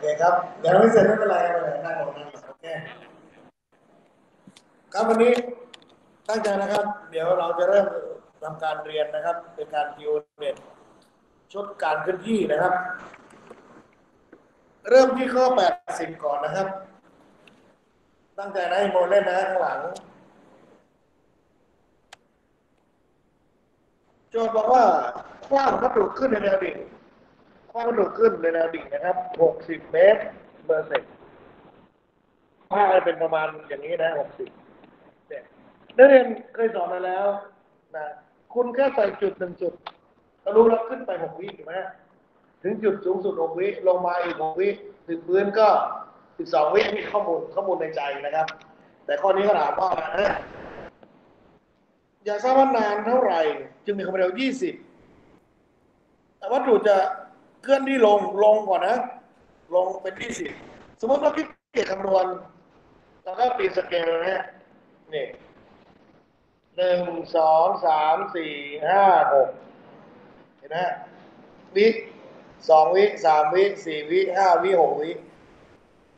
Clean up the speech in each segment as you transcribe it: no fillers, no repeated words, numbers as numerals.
เคครับยังไม่เสร็จไม่เป็นไรไม่เป็นไรนั่งลงนั่งลงโอเคครับวันนี้ตั้งใจนะครับเดี๋ยวเราจะเริ่มทำการเรียนนะครับเป็นการคิวเน็ตชุดการเคลื่อนที่นะครับเริ่มที่ข้อ80ก่อนนะครับตั้งใจนะให้โมเล่นนะข้างหลังโจทย์บอกว่าคว้างวัตถุขึ้นในแนวดิ่งคว้างวัตถุขึ้นในแนวดิ่งนะครับ60 เมตรเปอร์เซกถ้าเป็นประมาณอย่างนี้นะ60เนี่ยนักเรียนเคยสอนมาแล้วนะคุณแค่ใส่จุด1 จุดก็รู้แล้วขึ้นไป6 วิถูกไหมถึงจุดสูงสุด6 วิลงมาอีก6 วิถึงพื้นก็12 วิมีข้อมูลในใจนะครับแต่ข้อนี้ก็ถามว่าอยากทราบว่านานเท่าไหร่จึงมีความเร็ว20แต่วัตถุจะเคลื่อนที่ลงก่อนนะลงเป็น20สมมติเราคิดเกียรคำนวณเราก็ปีนสเกลนะนี่1 2 3 4 5 6เห็นไหมวิ2 วิ3 วิ4 วิ5 วิ6 วิ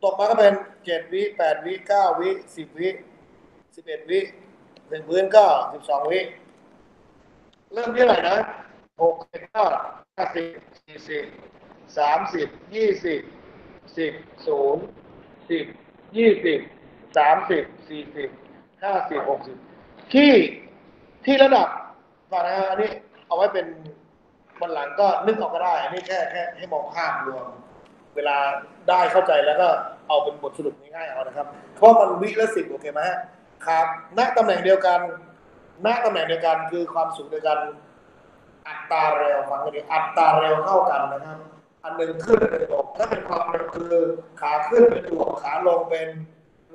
ตกมาก็เป็น7 วิ8 วิ9 วิ10 วิ11 วิถึงพื้นก็12 วิเริ่มที่ไหนนะ60ก็50403020100102030405060ที่ระดับก่อนนะอันนี้เอาไว้เป็นวันหลังก็นึกออกก็ได้อันนี้แค่ให้มองภาพรวมเวลาได้เข้าใจแล้วก็เอาเป็นบทสรุปง่ายๆเอานะครับเพราะมันวิละ10โอเคไหมครับณตำแหน่งเดียวกันคือความสูงเดียวกันอัตราเร็วฟังกันดีอัตราเร็วเท่ากันนะครับอันหนึ่งขึ้นอันหนึ่งลงถ้าเป็นความเร็วคือขาขึ้นเป็นบวกขาลงเป็น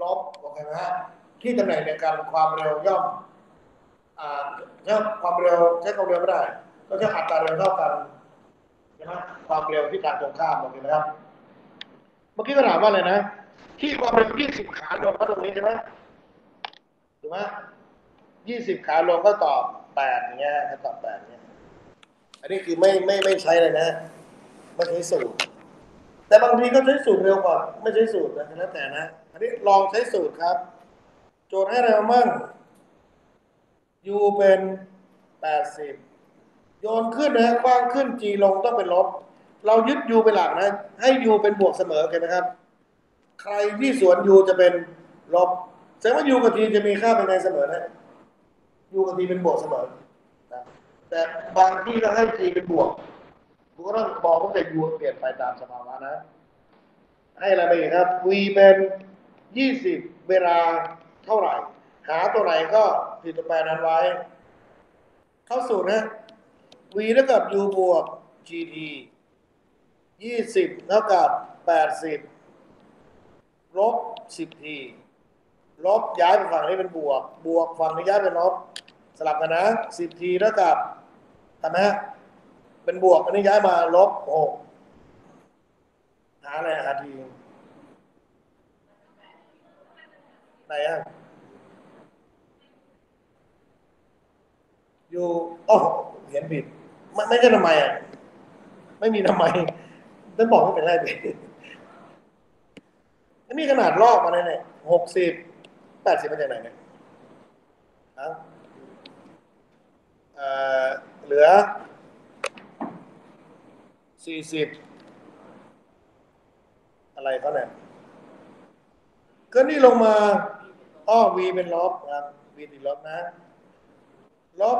ลบโอเคไหมที่ตำแหน่งเดียวกันความเร็วย่อมใช้ความเร็วไม่ได้ก็ใช้อัตราเร็วเท่ากันใช่ไหมความเร็วที่การตรงข้ามโอเคไหมครับเมื่อกี้ก็ถามว่าอะไรนะที่ความเร็ว20ขาลงก็ตรงนี้ใช่ไหมถูกไหม20ขาลงก็ตอบ8อย่างเงี้ยตอบ8เนี่ยอันนี้คือไม่ใช้เลยนะไม่ใช้สูตรแต่บางทีก็ใช้สูตรเร็วกว่าไม่ใช้สูตรนะแล้วแต่นะอันนี้ลองใช้สูตรครับโจทย์ให้เรามั่ง u เป็น80โยนขึ้นนะกว้างขึ้น g ลงต้องเป็นลบเรายึด u เป็นหลักนะให้ u เป็นบวกเสมอกันนะครับใครที่สวน u จะเป็นลบแสดงว่า u กับ t จะมีค่าเป็นไงเสมอนะ u กับ t เป็นบวกเสมอนะแต่บางที่ก็ให้ t เป็นบวกคุณก็ต้องบอกว่าแต่ u เปลี่ยนไปตามสภาวะนะให้อะไรไปอีกครับ v เป็น20เวลาเท่าไหร่หาตัวไหนก็ติดตัวแปรนั้นไว้เข้าสู่นะ v เท่ากับ u บวก gt 20เท่ากับ80ลบ 10t ลบย้ายไปฝั่งนี้เป็นบวกฝั่งนี้ย้ายเป็นลบสลับกันนะ 10t เท่ากับทำไมฮะเป็นบวกอันนี้ย้ายมาลบ6หาอะไรหา t ไหนอ่ะอยู่อ๋อเห็นผิดไม่ใช่ทำไมอ่ะไม่มีทำไมต้องบอกให้เป็นไรไปอันนี้ขนาดลอกมาเนี่ย60 80มาจากไหนเนี่ยเอ่เหลือ40อะไรเขาเนี่ยก็นี่ลงมาv เป็นลบครับ v ติดลบนะลบ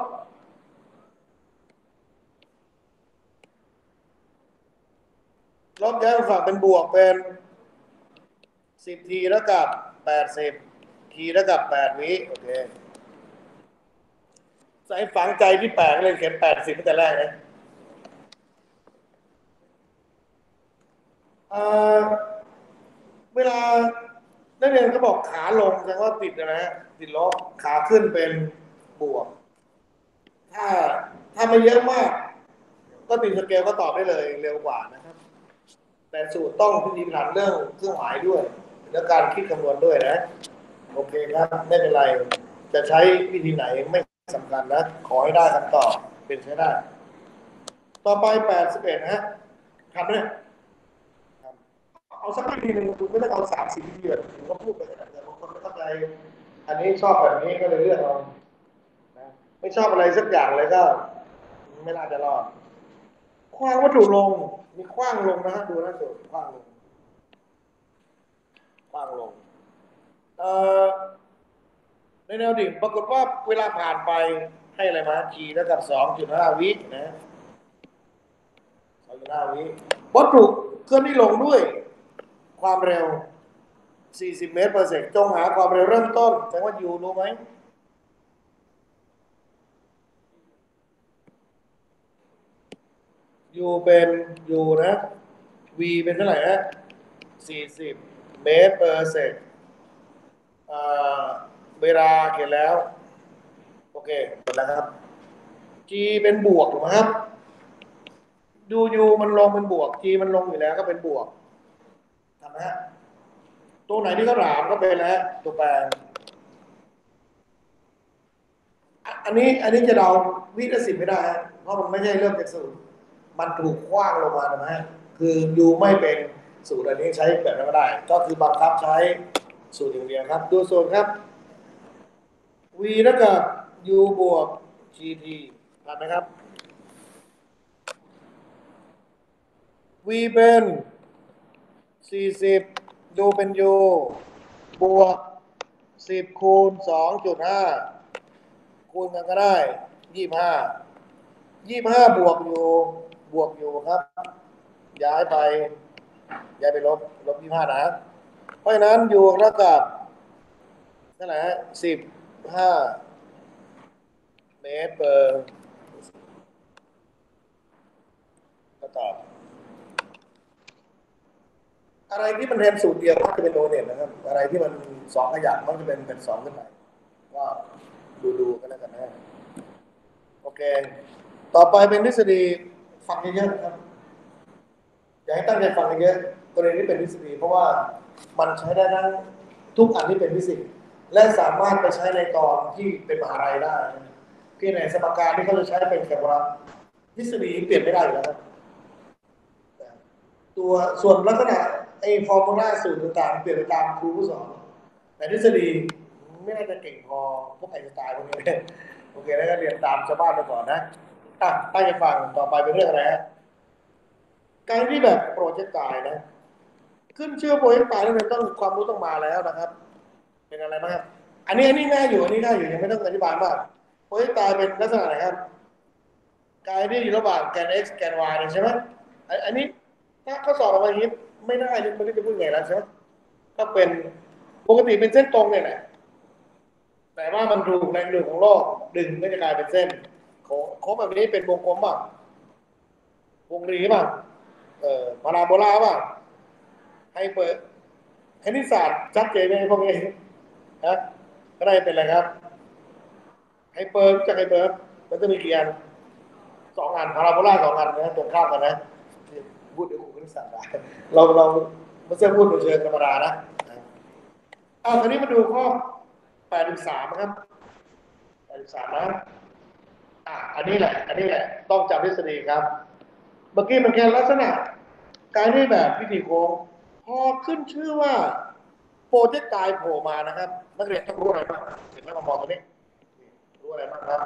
ย้ายฝั่งเป็นบวกเป็น10t เท่ากับ80t เท่ากับ8 วิโอเคใส่ฝังใจที่8เลยเขียน80ตั้งแต่แรกนะเวลานักเรียนเขาบอกขาลงแสดงว่าติดนะฮะติดลบขาขึ้นเป็นบวกถ้าไม่เยอะมากก็ติดสเกลก็ตอบได้เลยเร็วกว่านะครับแต่สูตรต้องพิธีพิถันเรื่องเครื่องหมายด้วยและการคิดคำนวณด้วยนะโอเคครับไม่เป็นไรจะใช้วิธีไหนไม่สำคัญนะขอให้ได้คำตอบเป็นใช้ได้ต่อไป81นะฮะทำไหมเอา เอาสักวิธีหนึ่งคุณไม่ต้องเอา30 วิธีแบบผมก็พูดไปแต่บางคนไม่เข้าใจอันนี้ชอบแบบนี้ก็เลยเลือกเอานะไม่ชอบอะไรสักอย่างเลยก็ไม่น่าจะรอดคว้างวัตถุลงมีคว้างลงนะฮะดูนะโจทย์คว้างลงคว้างลงเอ่อในแนวดิ่งปรากฏว่าเวลาผ่านไปให้อะไรมา g เท่ากับ2.5 วินะ2.5 วิวัตถุเคลื่อนที่ลงด้วยความเร็ว40 เมตรต่อเซกจงหาความเร็วเริ่มต้นแสดงว่า u รู้ไหม u เป็น u นะ v เป็นเท่าไหร่ฮะ40 เมตรต่อเซกเวลาเขียนแล้วโอเคหมดแล้วครับ g เป็นบวกถูกไหมครับดู u มันลงเป็นบวก g มันลงอยู่แล้วก็เป็นบวกทำไหมฮะตัวไหนที่เขาถามก็เป็นแล้วตัวแปรอันนี้จะเดาวิธีสิบไม่ได้ฮะเพราะมันไม่ใช่เริ่มจากศูนย์มันถูกคว้างลงมาถูกไหมคือ u ไม่เป็นสูตรอันนี้ใช้แบบนั้นก็ได้ก็คือบังคับใช้สูตรอย่างเดียวครับดูสูตรครับ v เท่ากับ u บวก gt ทันไหมครับ v เป็น40 u เป็น u บวก10คูณ2.5คูณกันก็ได้25บวกอยู่ครับย้ายไปลบ25นะเพราะฉะนั้นอยู่เท่ากับเท่าไหร่ฮะ15 เมตรเปอร์ก็ตอบอะไรที่มันเรียนสูตรเดียวก็จะเป็นโดเน็ตนะครับอะไรที่มัน2ขยักมันจะเป็น2ขึ้นไปก็ดูกันแล้วกันนะโอเคต่อไปเป็นทฤษฎีฟังเยอะๆนะครับอยากให้ตั้งใจฟังเยอะๆกรณีนี้เป็นทฤษฎีเพราะว่ามันใช้ได้ทั้งทุกอันที่เป็นฟิสิกส์และสามารถไปใช้ในตอนที่เป็นมหาลัยได้ที่ในสมการที่เขาจะใช้เป็นแคลคูลัสทฤษฎีเปลี่ยนไม่ได้อยู่แล้วครับตัวส่วนลักษณะไอ้ฟอร์มูลาสูตรต่างๆเปลี่ยนไปตามครูผู้สอนแต่ทฤษฎีไม่น่าจะเก่งพอพวกไอน์สไตล์พวกนี้โอเคแล้วก็เรียนตามชาวบ้านไปก่อนนะตั้งใจฟังต่อไปเป็นเรื่องอะไรฮะการที่แบบโปรเจกต์ตายนะขึ้นชื่อโปรเจกต์ตายแล้วมันต้องความรู้ต้องมาแล้วนะครับเป็นอะไรบ้างครับอันนี้ง่ายอยู่ยังไม่ต้องอธิบายมากโปรเจกต์ตายเป็นลักษณะไหนครับการที่อยู่ระหว่างแกน x แกน y เนี่ยใช่ไหมอันนี้ถ้าเขาสอบออกมาอย่างนี้ไม่ได้ไม่รู้จะพูดไงแล้วใช่ไหมก็เป็นปกติเป็นเส้นตรงเนี่ยแหละแต่ว่ามันถูกแรงดึงของโลกดึงก็จะกลายเป็นเส้นโค้งแบบนี้เป็นวงกลมป่ะวงรีป่ะพาราโบลาป่ะให้เปิดคณิตศาสตร์ชัดเจนไหมพวกนี้ฮะก็ได้เป็นอะไรครับให้เปิดจากไฮเปิดมันจะมีกี่อัน2 อันพาราโบลา2 อันนะตรงข้ามกันนะพูดเดี๋ยวครูคณิตศาสตร์ได้เราไม่ใช่พูดโดยเชิงธรรมดานะคราวนี้มาดูข้อ83ครับ83นะอันนี้แหละต้องจำทฤษฎีครับเมื่อกี้มันแค่ลักษณะการได้แบบวิธีโค้งพอขึ้นชื่อว่าโปรเจกต์ไกด์โผล่มานะครับนักเรียนต้องรู้อะไรบ้างเห็นไหมมามองตรงนี้รู้อะไรบ้างครับ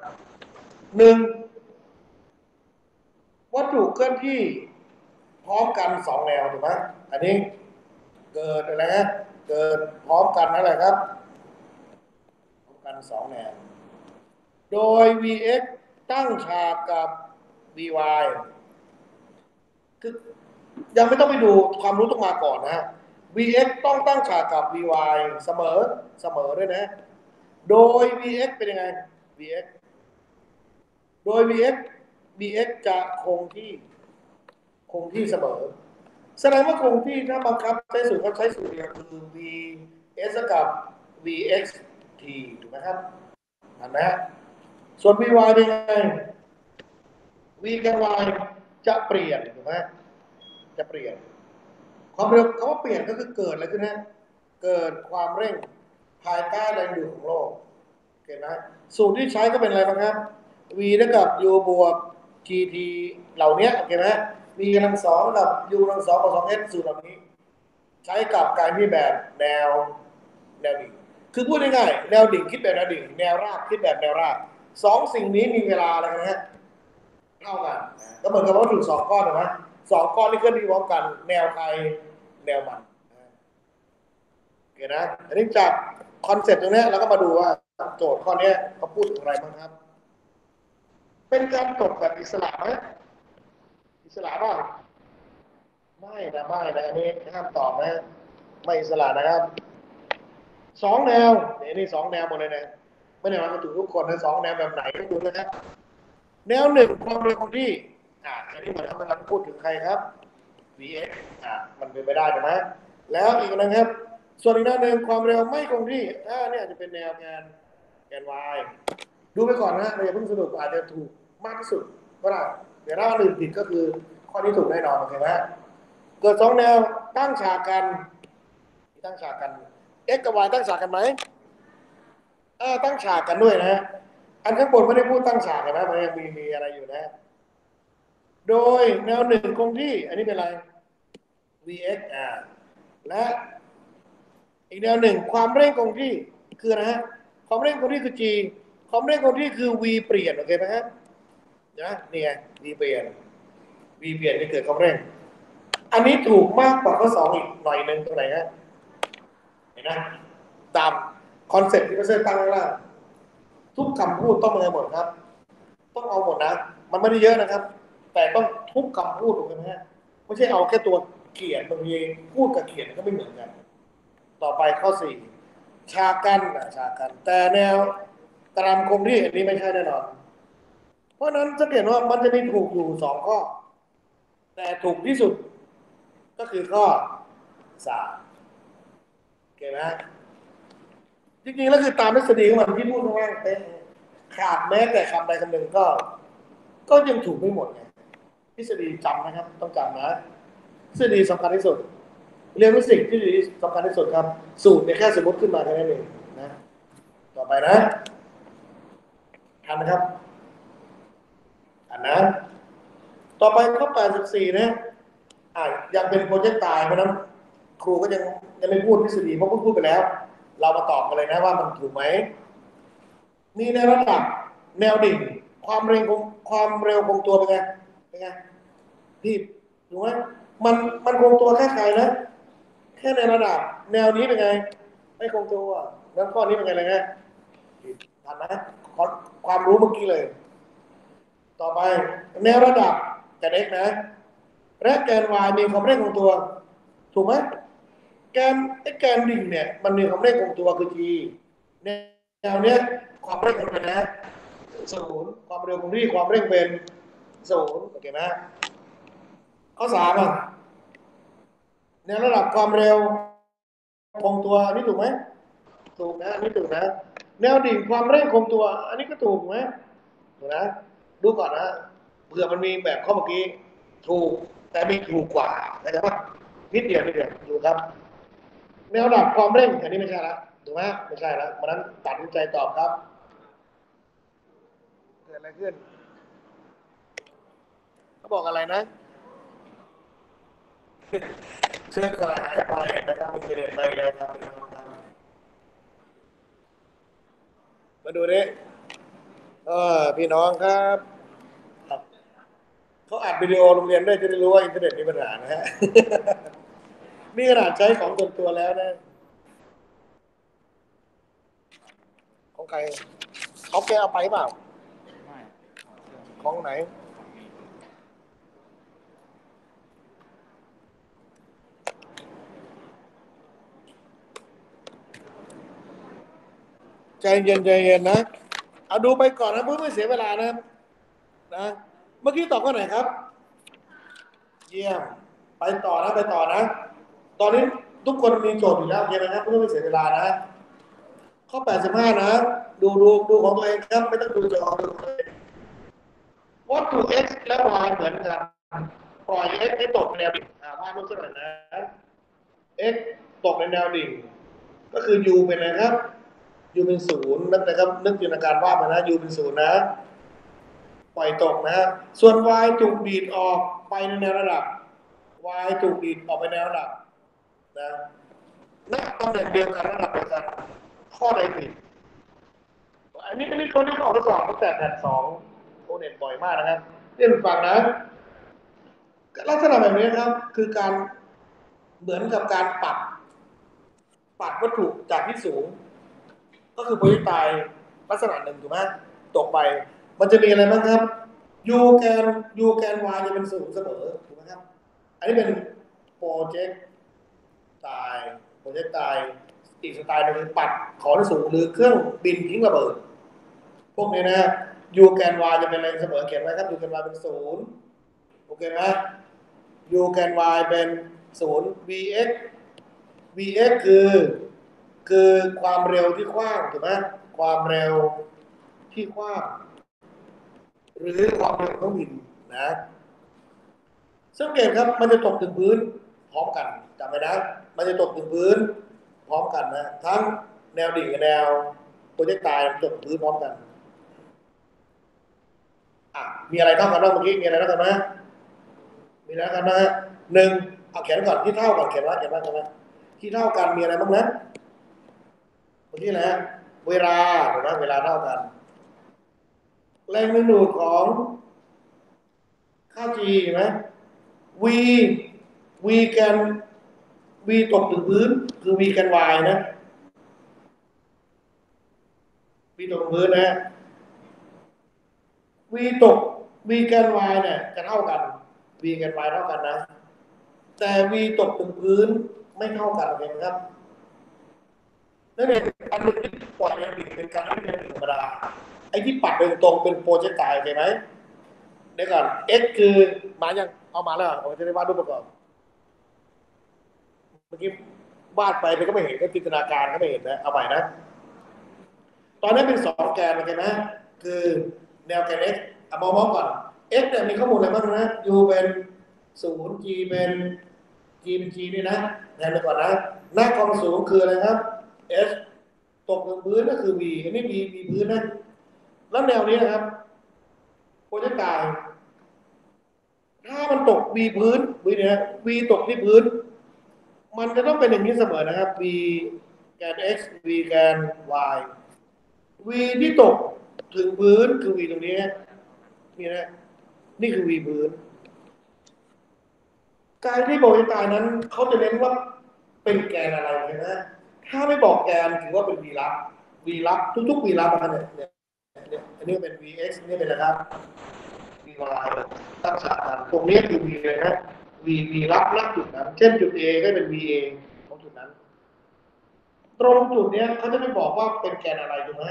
1วัตถุเคลื่อนที่พร้อมกัน2 แนวถูกไหมอันนี้เกิดอะไรฮะเกิดพร้อมกันนั่นแหละครับพร้อมกัน2 แนวโดย vx ตั้งฉากกับ vy คือยังไม่ต้องไปดูความรู้ต้องมาก่อนนะฮะ vx ต้องตั้งฉากกับ vy เสมอด้วยนะโดย vx เป็นยังไง vx โดย vx จะคงที่เสมอแสดงว่าคงที่ถ้าบังคับใช้สูตรเขาใช้สูตรเดียวคือ vs กับ vx t ถูกไหมครับเห็นไหมฮะส่วน vy เป็นยังไง v กับ y จะเปลี่ยนถูกไหมจะเปลี่ยนความเร็วคำว่าเปลี่ยนก็คือเกิดอะไรขึ้นนะเกิดความเร่งภายใต้แรงดูดของโลกโอเคนะสูตรที่ใช้ก็เป็นอะไรบ้างครับ v เท่ากับ u บวก gt เหล่านี้โอเคไหม v กำลัง2กับ u กำลัง2บวก 2s สูตรเหล่านี้ ใช้กับการที่แบบแนวดิ่งคือพูดง่ายๆแนวดิ่งคิดแบบแนวดิ่งแนวราบคิดแบบแนวราบสองสิ่งนี้มีเวลาอะไรกันนะฮะเท่ากันก็เหมือนกับวัตถุสองก้อนถูกไหมสองก้อนที่เคลื่อนที่พร้อมกันแนวใครแนวมันโอเคนะอันนี้จากคอนเซ็ปต์ตรงนี้เราก็มาดูว่าโจทย์ข้อนี้เขาพูดถึงอะไรบ้างครับเป็นการตกแบบอิสระไหมอิสระบ้างไม่นะอันนี้ห้ามตอบนะไม่อิสระนะครับสองแนวนี่สองแนวหมดเลยนะไม่ได้หมายถึงทุกคนนะสองแนวแบบไหนก็ดูนะครับแนวหนึ่งความเร็วคงที่อันนี้เหมือนกำลังพูดถึงใครครับ vx มันเป็นไปได้ถูกไหมแล้วอีกนะครับส่วนอีกด้านหนึ่งความเร็วไม่คงที่เนี่ยจะเป็นแนวแกน y ดูไปก่อนนะเราอย่าเพิ่งสรุปอาจจะถูกมากที่สุดก็ได้เดี๋ยวถ้าอื่นผิดก็คือข้อนี้ถูกแน่นอนโอเคไหมเกิดสองแนวตั้งฉากกันx กับ y ตั้งฉากกันไหมตั้งฉากกันด้วยนะอันข้างบนไม่ได้พูดตั้งฉากกันนะมันยังมีอะไรอยู่นะโดยแนวหนึ่งคงที่อันนี้เป็นอะไร vx และอีกแนวหนึ่งความเร่งคงที่คืออะไรฮะความเร่งคงที่คือ g ความเร่งคงที่คือ v เปลี่ยนโอเคไหมฮะนะนี่ไง v เปลี่ยนนี่เกิดความเร่งอันนี้ถูกมากกว่าข้อสองอีกหน่อยหนึ่งตรงไหนฮะเห็นไหมตามคอนเซ็ปต์ที่เราตั้งไว้ล่างทุกคำพูดต้องมาหมดครับต้องเอาหมดนะมันไม่ได้เยอะนะครับแต่ต้องทุกคำพูดถูกไหมฮะไม่ใช่เอาแค่ตัวเขียนบางทีพูดกับเขียนก็ไม่เหมือนกันต่อไปข้อสี่ฉากกันแต่แนวตามคงที่อันนี้ไม่ใช่แน่นอนเพราะนั้นจะเห็นว่ามันจะมีถูกอยู่สองข้อแต่ถูกที่สุดก็คือข้อสามโอเคไหมจริงๆแล้วคือตามทฤษฎีของมันที่พูดข้างล่างเป็นขาดแม้แต่คำใดคำหนึ่งก็ยังถูกไม่หมดไงทฤษฎีจำนะครับต้องจำนะทฤษฎีสำคัญที่สุดเรียนฟิสิกส์ทฤษฎีสำคัญที่สุดครับสูตรเนี่ยแค่สมมติขึ้นมาแค่นั้นเองนะต่อไปนะทันนะครับนะต่อไปข้อ84นะยังเป็นโปรเจกต์ตายเพราะนั้นครูก็ยังไม่พูดทฤษฎีเพราะพูดไปแล้วเรามาตอบกันเลยนะว่ามันถูกไหมนี่ในระดับแนวดิ่งความเร็วคงตัวเป็นไงพี่ถูกไหมมันคงตัวแค่ใครนะแค่ในระดับแนวนี้เป็นไงไม่คงตัวแล้วข้อนี้เป็นไงเลยนะทันนะความรู้เมื่อกี้เลยต่อไปแนวระดับแกน x นะและแกน y มีความเร่งคงตัวถูกไหมแกนดิ่งเนี่ยมันมีความเร่งคงตัวคือ g แนวเนี้ยความเร่งเป็นนะศูนย์ความเร็วคงที่ความเร่งเป็นศูนย์โอเคไหมข้อสามแนวระดับความเร็วคงตัวอันนี้ถูกไหมถูกนะอันนี้ถูกนะแนวดิ่งความเร่งคงตัวอันนี้ก็ถูกไหมถูกนะดูก่อนนะเผื่อมันมีแบบข้อเมื่อกี้ถูกแต่มีถูกกว่านะครับนิดเดียวดูครับแนวระดับความเร่งอันนี้ไม่ใช่ละถูกไหมไม่ใช่ละเพราะนั้นตัดสินใจตอบครับเกิดอะไรขึ้นเขาบอกอะไรนะเชื่ออะไรไปนะครับมีเด็ดไปเลยครับมาดูดิพี่น้องครับเขาอัดวิดีโอโรงเรียนด้วยจะได้รู้ว่าอินเทอร์เน็ตมีปัญหานะฮะนี่ขนาดใช้ของส่วนตัวแล้วนะของใครเขาแกเอาไปเปล่าของไหนใจเย็นนะเอาดูไปก่อนนะเพื่อไม่เสียเวลานะเมื่อกี้ตอบข้อไหนครับเยี่ยมไปต่อนะตอนนี้ทุกคนมีโจทย์อยู่แล้วโอเคไหมครับเพื่อไม่เสียเวลานะข้อ85นะดูของตัวเองครับไม่ต้องดูจอดูวัตถุ x และ y เหมือนกันปล่อย x ให้ตกในแนวดิ่งวาดรูปสักหน่อยนะ x ตกในแนวดิ่งก็คือ u เป็นอะไรครับ u เป็นศูนย์นะครับนึกจินตนาการว่าไปนะ u เป็นศูนย์นะปล่อยตกนะส่วน y ถูกดีดออกไปในแนวระดับ y ถูกดีดออกไปแนวระดับนะ ณตำแหน่งเดียวกันระดับเดียวกันข้อใดผิดอันนี้คนที่เขาทดสอบตั้งแต่แพท2โอเน็ตบ่อยมากนะครับเรียนฟังนะลักษณะแบบนี้ครับคือการเหมือนกับการปัดวัตถุจากที่สูงก็คือโปรเจกไตล์ลักษณะหนึ่งถูกไหมตกไปมันจะมีอะไรบ้างครับuแกน y จะเป็นศูนย์เสมอถูกไหมครับอันนี้เป็นโปรเจกไตล์อีกสไตล์นึงคือปัดของที่สูงหรือเครื่องบินทิ้งระเบิดพวกนี้นะ uแกน y จะเป็นอะไรเสมอเขียนไว้ครับ uแกน y เป็นศูนย์โอเคไหม uแกน y เป็นศูนย์ vx คือความเร็วที่กว้างถูกไหมความเร็วที่กว้างหรือความเร็วของหินนะสังเกตครับมันจะตกถึงพื้นพร้อมกันจำไว้นะมันจะตกถึงพื้นพร้อมกันนะทั้งแนวดิ่งกับแนวโปรเจกไตล์ตกถึงพื้นพร้อมกันมีอะไรเท่ากันบ้างเมื่อกี้มีอะไรเท่ากันไหมมีอะไรกันนะหนึ่งเอาเขียนก่อนที่เท่าก่อนเขียนว่าที่เท่ากันมีอะไรบ้างนะเมื่อกี้นะเวลาถูกไหมเวลาเท่ากันแรงดึงดูดของค่า g เห็นไหม v v แกน v ตกถึงพื้นคือ v แกน y นะ v ตกถึงพื้นนะ v ตก v แกน y เนี่ยจะเท่ากัน v แกน y เท่ากันนะแต่ v ตกถึงพื้นไม่เท่ากันเห็นไหมครับนั่นเองอันนึงที่ปล่อยแรงบิดเป็นการที่เป็นธรรมดาไอ้ที่ปัดเป็นตรงเป็นโปรเจกต์ไตล์ใช่ไหมเดี๋ยวก่อน x คือมายังเอามาแล้วผมจะได้วาดรูปประกอบเมื่อกี้วาดไปมันก็ไม่เห็นก็จินตนาการก็ไม่เห็นนะเอาใหม่นะตอนนี้เป็น2แกนโอเคไหมคือแนวแกน x มองก่อน x เนี่ยมีข้อมูลอะไรบ้างนะ u เป็น0 g เป็น g นี่นะแทนไปก่อนนะหน้าความสูงคืออะไรครับ s ตกถึงพื้นก็คือ v อันนี้ v พื้นนะแล้วแนวนี้นะครับโปรเจกต์ไตล์ถ้ามันตก v พื้น v เนี่ย v ตกที่พื้นมันจะต้องเป็นอย่างนี้เสมอนะครับ v แกน x v แกน y v ที่ตกถึงพื้นคือ v ตรงนี้นี่นะนี่คือ v พื้นการที่โปรเจกต์ไตล์นั้นเขาจะเน้นว่าเป็นแกนอะไรนะถ้าไม่บอกแกนถือว่าเป็น v ลับ v ลับทุกๆ v ลับนะครับเนี่ยอันนี้เป็น vx นี่เป็นอะไรครับ vy ตั้งฉากตรงนี้คือ v เลยนะ v รับจุดนั้นเช่นจุด a ก็เป็น va ของจุดนั้นตรงจุดนี้เขาจะไม่บอกว่าเป็นแกนอะไรถูกไหม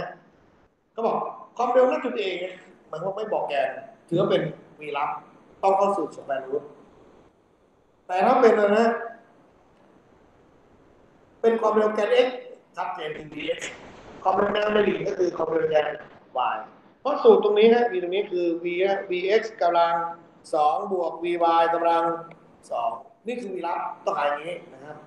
เขาบอกความเร็วณจุด a หมายความว่าไม่บอกแกนถือว่าเป็น v ลับต้องเข้าสู่สแควร์รูทแต่ถ้าเป็นอะไรนะเป็นความเร็วแกน x ชัดเจนคือ vx ความเร็วแกนไม่ดีก็คือความเร็วแกน y เพราะสูตรตรงนี้ฮะ v ตรงนี้คือ vx กำลัง2บวก vy กำลัง2นี่คือ v ลับต้องหาอย่างนี้นะครับ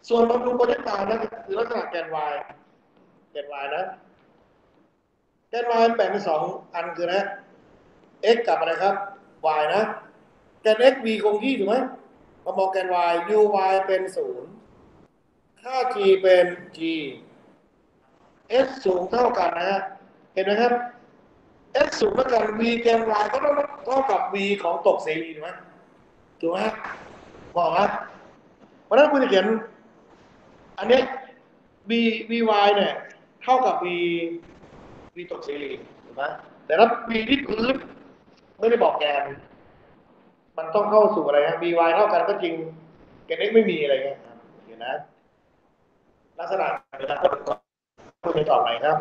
ส่วนบำรุงโปรเจกต์ไตล์นะคือลักษณะแกน y นะแกน y แบ่งเป็น2อันคือนะ x กับอะไรครับ y นะแกน x v คงที่ถูกไหมพอมองแกน y uy เป็น0ค่า g เป็น g s สูงเท่ากันนะฮะเห็นไหมครับ s สูงเท่ากัน v แกน y ก็ต้องเท่ากับ v ของตกเสรีถูกไหมบอกนะเพราะฉะนั้นคุณจะเขียนอันนี้ vy เนี่ยเท่ากับ v ตกเสรีถูกไหมแต่ถ้า v ที่พื้นไม่ได้บอกแกนมันต้องเข้าสู่อะไรนะ vy เท่ากันก็จริงแกน x ไม่มีอะไรเงี้ยเห็นนะลักษณะเวลาคุณจะตอบไหนครับ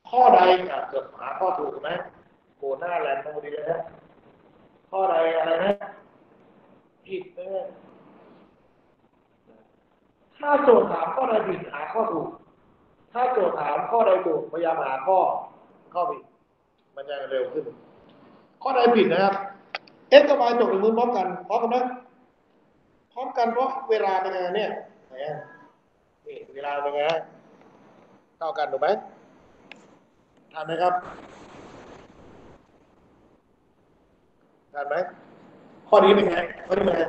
ข้อใดเกือบหาข้อถูกไหมโหหน้าแลนด์พอดีเลยนะข้อใดอะไรนะผิดนะถ้าโจทย์ถามข้อใดผิดหาข้อถูกถ้าโจทย์ถามข้อใดถูกพยายามหาข้อผิดมันจะเร็วขึ้นข้อใดผิดนะครับ x กับ y ตกถึงพื้นพร้อมกันนะพร้อมกันเพราะเวลาเป็นไงเนี่ยนี่เวลาเป็นไงเท่ากันถูกไหมทันไหมครับทันไหมข้อนี้เป็นไงข้อนี้เป็นไง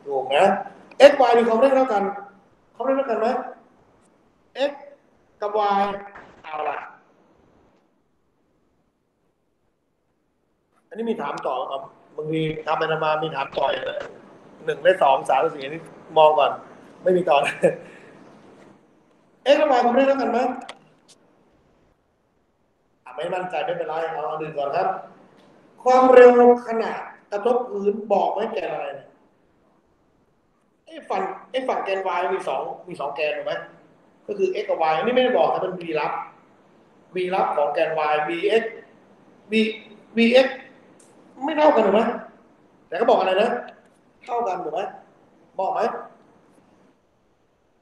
ถูกนะ x y มีความเร่งเท่ากันความเร่งเท่ากันไหม x กับ y เอาละอันนี้มีถามต่อครับบางทีทำไปทำมามีถามต่อเลย1ได้2 3 4นี่มองก่อนไม่มีต่อ x กับ y ความเร่งเท่ากันไหมไม่มั่นใจไม่เป็นไรเอาอันอื่นก่อนครับ ความเร็วขณะกระทบพื้นบอกไว้แกนอะไรเนี่ยฝั่งแกน y มีสองแกนถูกไหมก็คือ x กับ y อันนี้ไม่ได้บอกแต่เป็น v ลับ v ลับของแกน y vx v vx ไม่เท่ากันถูกไหมแต่ก็บอกอะไรนะเท่ากันถูกไหมบอกไหม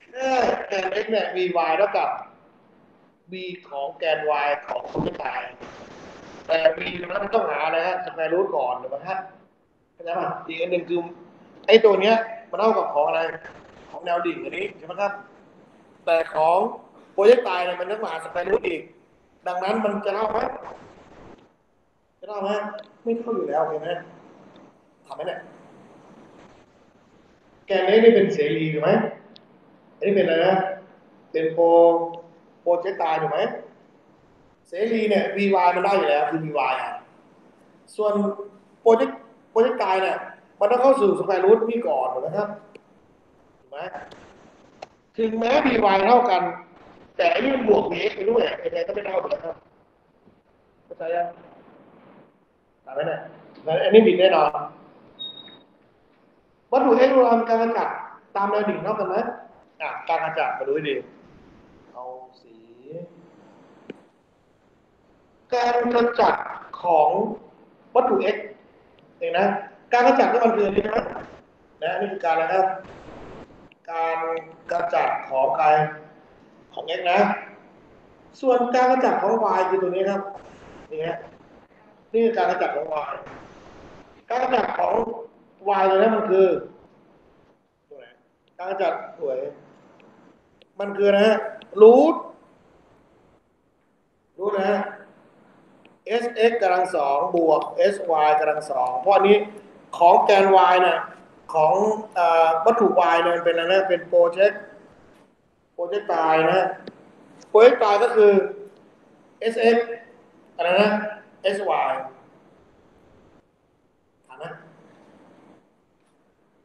แค่แกน x เนี่ย vy เท่ากับ v ของแกน y ของคนไม่ตายแต่ v นั้นต้องหาอะไรฮะสแควร์รูทก่อนถูกไหมฮะเข้าใจป่ะอีกอันหนึ่งคือไอ้ตัวเนี้ยมันเท่ากับของอะไรของแนวดิ่งอันนี้ใช่ไหมครับแต่ของโปรเจกต์ตายเนี่ยมันต้องมาหาสแควร์รูทอีกดังนั้นมันจะเท่าไหมจะเท่าไหมไม่เท่าอยู่แล้วเห็นไหมทำไหมเนี่ยแกนนี้เป็นเสรีถูกไหมอันนี้เป็นอะไรนะเป็นโปรเจกต์ตายถูกไหมเสรีเนี่ย vy มันได้อยู่แล้วคือ vy ส่วนโปรเจกต์ตายเนี่ยมันต้องเข้าสู่สแควร์รูทนี่ก่อนถูกไหมครับถูกไหมถึงแม้ vy เท่ากันแต่อันนี้มันบวก vx ไปด้วยยังไงก็ไม่เท่ากันครับเข้าใจยังถามไหมเนี่ยอันนี้ผิดแน่นอนวัตถุ x รวมการกระจัดตามแนวดิ่งเท่ากันไหมการกระจัดมาดูให้ดีเอาสีการกระจัดของวัตถุ x เองนะการกระจัดนี่มันคือนี่นะนี่คือการอะไรครับการกระจัดของใครของ x นะส่วนการกระจัดของ y คือตัวนี้ครับนี่ฮะนี่คือการกระจัดของ y การกระจัดของ y เลยนะมันคือตัวไหนการกระจัดสวยมันคือนะฮะรูทนะฮะ sx กำลังสองบวก sy กำลังสองเพราะอันนี้ของแกน y เนี่ยของวัตถุ y เนี่ยเป็นอะไรนะเป็นโปรเจกต์ตายนะโปรเจกต์ตายก็คือ sx อะไรนะ sy ถามนะ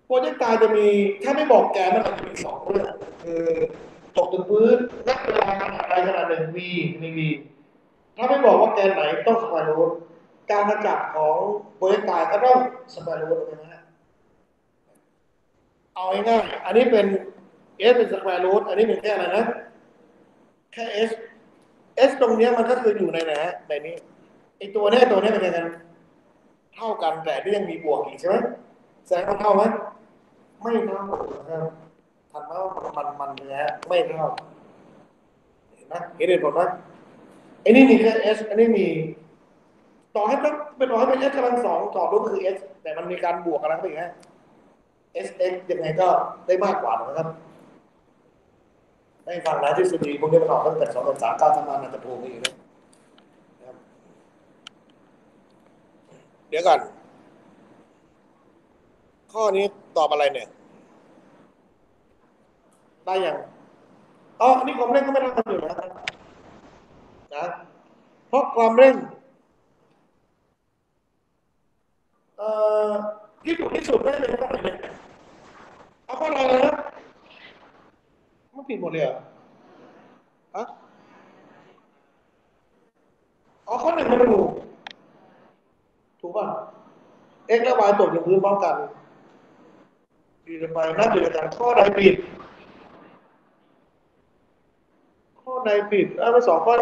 โปรเจกต์ตายจะมีถ้าไม่บอกแกนมันจะมี2เรื่องคือตกถึงพื้นนักเวลาอะไรขนาด1 v มี v ถ้าไม่บอกว่าแกนไหนต้องสแควร์รูทการกระจัดของโปรเจกต์ตายก็ต้องสแควร์รูทถูกไหมฮะเอาง่ายๆอันนี้เป็น s เป็นสแควร์รูทอันนี้เป็นแค่อะไรนะแค่ s ตรงนี้มันก็คืออยู่ในไหนในนี้ไอตัวนี้เป็นยังไงกันเท่ากันแต่ที่ยังมีบวกอีกใช่ไหมแสดงว่าเท่าไหมไม่เท่านะครับทันว่ามันเนี้ยไม่เท่าเห็นไหมเห็นเหตุผลไหมไอ้นี่มีแค่ s อันนี้มีต่อให้เป็นต่อให้เป็น s กำลังสองต่อรูปคือ s แต่มันมีการบวกกันแล้วเป็นไง sx ยังไงก็ได้มากกว่านะครับให้ฟังนะทฤษฎีพวกนี้มันออกตั้งแต่2 3 9ทำงานในตะปูนี่นะครับเดี๋ยวก่อนข้อนี้ตอบอะไรเนี่ยได้ยังอันนี้ความเร่งก็ไม่ได้กันอยู่นะเพราะความเร่งที่ถูกที่สุดได้เลยเท่าไหร่เนี่ยเอาข้ออะไรนะมันผิดหมดเลยเหรอฮะข้อ 1มันถูกป่ะ x และ y ตกอยู่พื้นพร้อมกันดีกันไปนับอยู่ด้วยกันข้อใดผิดไป2 ข้อ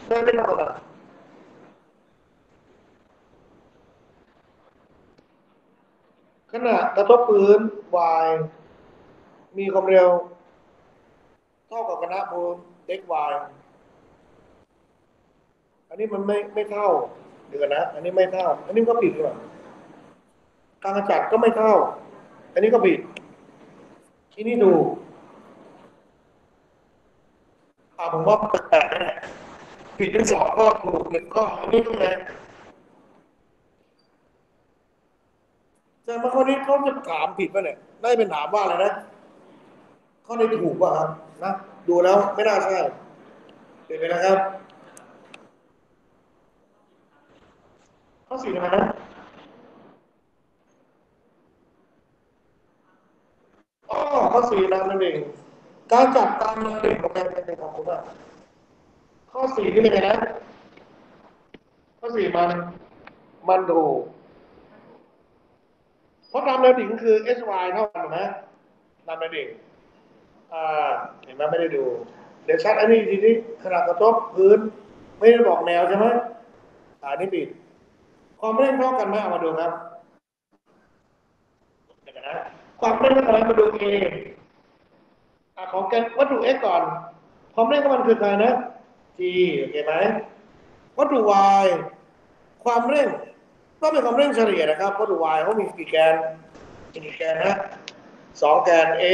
ได้ไม่เท่ากันขณะกระทบพื้น y มีความเร็วเท่ากับคณะพื้น x y อันนี้มันไม่เท่าเดี๋ยวนะอันนี้ไม่เท่าอันนี้ก็ผิดหรอการกระจัดก็ไม่เท่าอันนี้ก็ผิดที่นี่ดูผมว่าแปลกๆผิดทั้ง2 ข้อถูก1 ข้ออันนี้ตรงไหน แต่มาข้อนี้เขาจะถามผิดป่ะเนี่ยได้เป็นถามว่าอะไรนะข้อนี้ถูกป่ะครับนะดูแล้วไม่น่าใช่เป็นไปนะครับข้อสี่ทำไมนะอ๋อข้อสี่นั่นเองการจัดตามระเบียบของการเป็นของคุณว่าข้อสี่ที่เป็นไงนะข้อสี่มันถูกเพราะตามระดิ่งคือ sy เท่ากันถูกไหมตามระดิ่งอ่าเห็นไหมไม่ได้ดูเดี๋ยวชัดอันนี้ทีนี้ขนาดกระทบพื้นไม่ได้บอกแนวใช่ไหมนี่ปิดความเร่งเท่ากันไหมเอามาดูครับเดี๋ยวนะความเร่งเท่ากันไหมมาดู A ของแกนวัตถุ x ก่อนความเร่งของมันคืออะไรนะ g โอเคไหมวัตถุ y ความเร่งต้องเป็นความเร่งเฉลี่ยนะครับวัตถุ y เขามีกี่แกนกี่แกนนะสองแกน a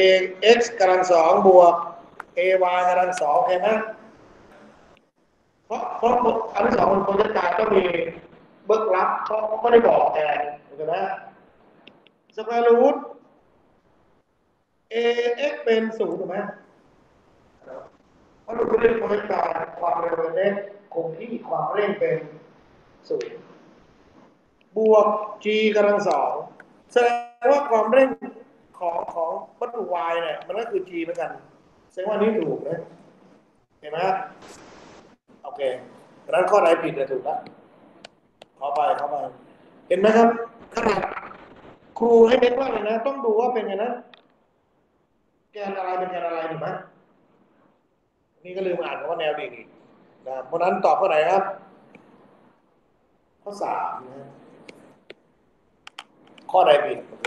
x กำลังสองบวก a y กำลังสองโอเคไหมเพราะอันที่สองมันโพซิชันต้องมีเบิกลับเขาไม่ได้บอกแกนโอเคไหมสแควร์รูท a x เป็นศูนย์ถูกไหมเพราะเราเรียกโพซิชันความเร็วเป็น x คงที่ความเร่งเป็นศูนย์บวก g กำลังสองแสดงว่าความเร่งของวัตถุ y เนี่ยมันก็คือ g เหมือนกันแสดงว่านี้ถูกนะเห็นไหมโอเคดังนั้นข้อไหนผิดจะถูกแล้วเข้าไปเห็นไหมครับขนาดครูให้เน้นว่าเลยนะต้องดูว่าเป็นไงนะแกนอะไรเป็นแกนอะไรถูกไหมนี่ก็ลืมอ่านคำว่าแนวดิ่งอีกนะเพราะนั้นตอบข้อไหนครับข้อสามนะข้อใดผิดโอเค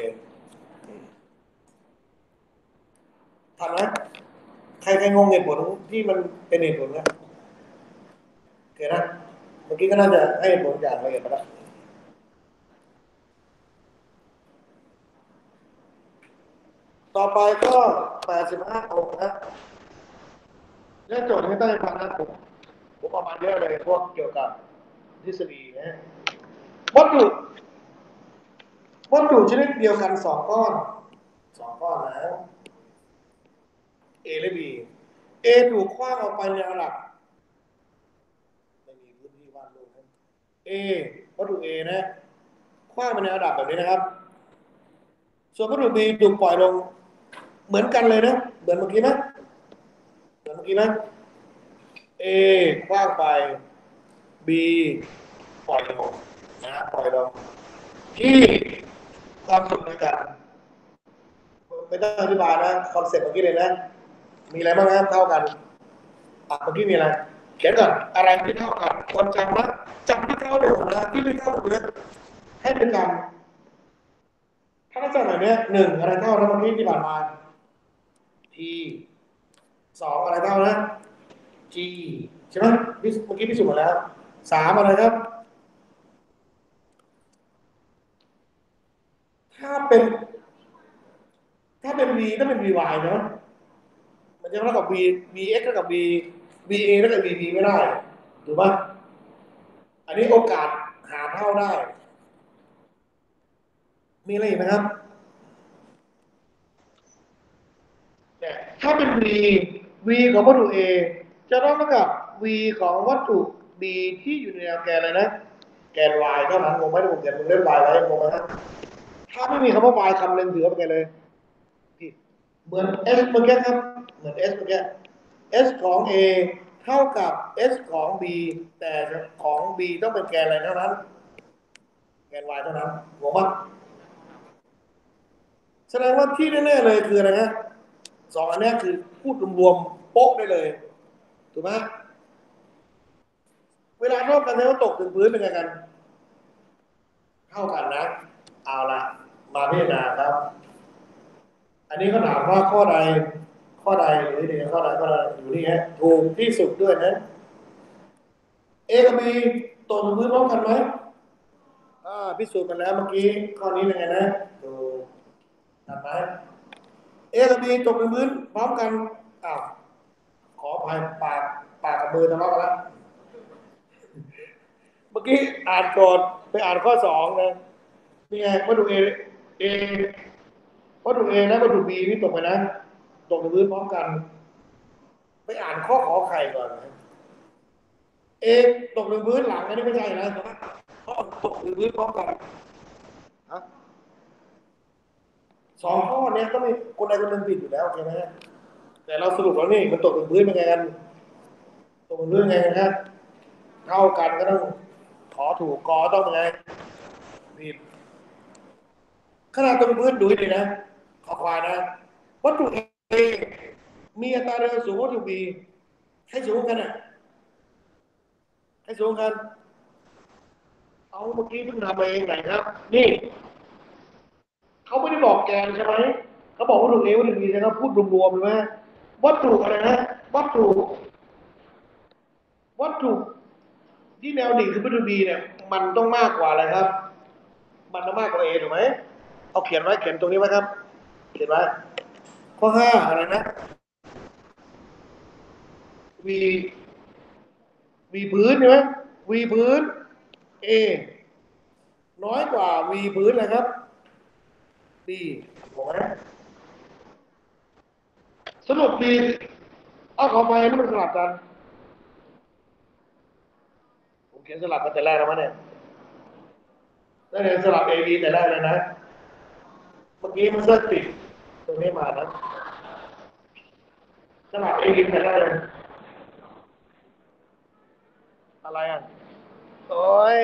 ทันไหมใครงงเหตุผลที่มันเป็นเหตุผลนะโอเคนะเมื่อกี้ก็น่าจะให้เหตุผลอย่างละเอียดไปแล้วต่อไปก็85 นะเรื่องโจทย์ที่ต้องฟังนะผมประมาณเยอะเลยพวกเกี่ยวกับทฤษฎีนะวัตถุชนิดเดียวกันสองก้อนนะ A และ B A ถูกคว้างออกไปในระดับไม่มีพื้นที่วาดรูปนะ A วัตถุ A นะคว้างไปในระดับแบบนี้นะครับส่วนวัตถุ B ถูกปล่อยลงเหมือนกันเลยนะเหมือนเมื่อกี้ไหมเหมือนเมื่อกี้ไหม A คว้างไป B ปล่อยลงนะปล่อยลงที่ความสุขในกันไม่ต้องอธิบายนะคอนเซ็ปต์เมื่อกี้เลยนะมีอะไรบ้างนะเท่ากันเมื่อกี้มีอะไรเขียนก่อนอะไรที่เท่ากันคนจำนะจำที่เท่าเดียวนะที่ไม่เท่าเลยให้เป็นกันถ้าลักษณะแบบนี้หนึ่งอะไรเท่านะเมื่อกี้ที่ผ่านมา T สองอะไรเท่านะ G ใช่ไหมเมื่อกี้พิสูจน์มาแล้วสามอะไรครับถ้าเป็นถ้าเป็น V ต้องเป็น VY เนาะมันจะเท่ากับ VX เท่ากับ VA เท่ากับ VB ไม่ได้ถูกป่ะอันนี้โอกาสหาเท่าได้มีอะไรอีกไหมครับเนี่ยถ้าเป็น V ของวัตถุ A จะต้องเท่ากับ V ของวัตถุ B ที่อยู่ในแนวแกนเลยนะแกน Y เท่านั้นงงไหมที่ผมเขียนเล่น Y ไว้งงไหมครับถ้าไม่มีคำว่า Y คำหนึ่งถือว่าเป็นไงเลยผิดเหมือน S เมื่อกี้ครับเหมือน S เมื่อกี้ S ของ A เท่ากับ S ของ B แต่ของ B ต้องเป็นแกนอะไรเท่านั้นแกน Y เท่านั้นงงปะแสดงว่าที่แน่ๆเลยคืออะไรนะสองอันนี้คือพูดรวมๆโป๊ะได้เลยถูกไหมเวลาเท่ากันแล้วตกถึงพื้นเป็นไงกันเท่ากันนะเอาละมาพิจารณาครับอันนี้เขาถามว่าข้อใดหรือเนี่ยข้อใดอยู่นี่ฮะถูกที่สุดด้วยนะเอกับบีตกถึงพื้นพร้อมกันไหมพิสูจน์กันแล้วเมื่อกี้ข้อนี้เป็นไงนะถูกถัดไปเอกับบีตกถึงพื้นพร้อมกันอ้าวขออภัยปากกับมือทะเลาะกันแล้วเมื่อกี้อ่านโจทย์ไปอ่านข้อสองนะนี่ไงมาดูเอ A วัตถุ A และวัตถุ B นี่ตกไปนะตกในพื้นพร้อมกันไปอ่านข้อขอไข่ก่อนนะ A ตกในพื้นหลังอันนี้ไม่ใช่นะเพราะตกในพื้นพร้อมกันสองข้อเนี้ยก็ไม่คนใดคนหนึ่งผิดอยู่แล้วโอเคไหมแต่เราสรุปแล้วนี่มันตกในพื้นเป็นไงกันตกในพื้นไงกันครับเท่ากันก็ต้องขอถูกกอต้องเป็นไงผิดขนาดตรงพื้นดูให้ดีนะขอควายนะวัตถุ A มีอัตราเร็วสูงกว่าวัตถุ B ให้สูงกันอ่ะให้สูงกันเอาเมื่อกี้เพิ่งทำเองไหนครับนี่เขาไม่ได้บอกแกนใช่ไหมเขาบอกวัตถุ A วัตถุ B ใช่ไหมพูดรวมๆเลยไหมวัตถุอะไรนะวัตถุวัตถุที่แนวดิ่งคือวัตถุ B เนี่ยมันต้องมากกว่าอะไรครับมันต้องมากกว่า A ถูกไหมเอาเขียนไว้เขียนตรงนี้ไว้ครับเขียนไว้ข้อห้าอะไรนะ V V พื้นใช่ไหม V พื้น A น้อยกว่า V พื้นนะครับ B ถูกไหมสรุป B เอาขอไปนี่มันสลับกันผมเขียนสลับกันแต่แรกแล้วมั้ยเนี่ยได้เลยสลับ A B แต่แรกเลยนะเมื่อกี้มันเลิกติดตรงนี้มานะสลับ A B แต่แรกเลยอะไรอ่ะโอ้ย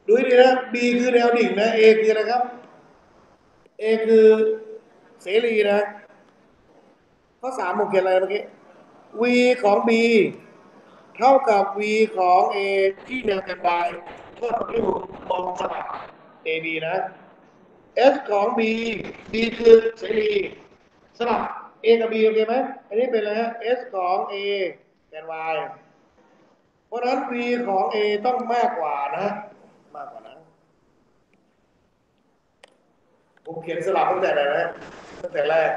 ดูให้ดีนะ B คือแนวดิ่งนะ A คืออะไรครับ A คือเสรีนะข้อสามผมเขียนอะไรเมื่อกี้ V ของ B เท่ากับ V ของ A ที่แนวกันบายก็ที่ผมมองสลับ A B นะ S ของ B B คือเสรีสลับ A กับ B โอเคไหมอันนี้เป็นอะไรฮะ S ของ A แทน Y เพราะฉะนั้น V ของ A ต้องมากกว่านะมากกว่านะผมเขียนสลับตั้งแต่ไหนนะตั้งแต่แรก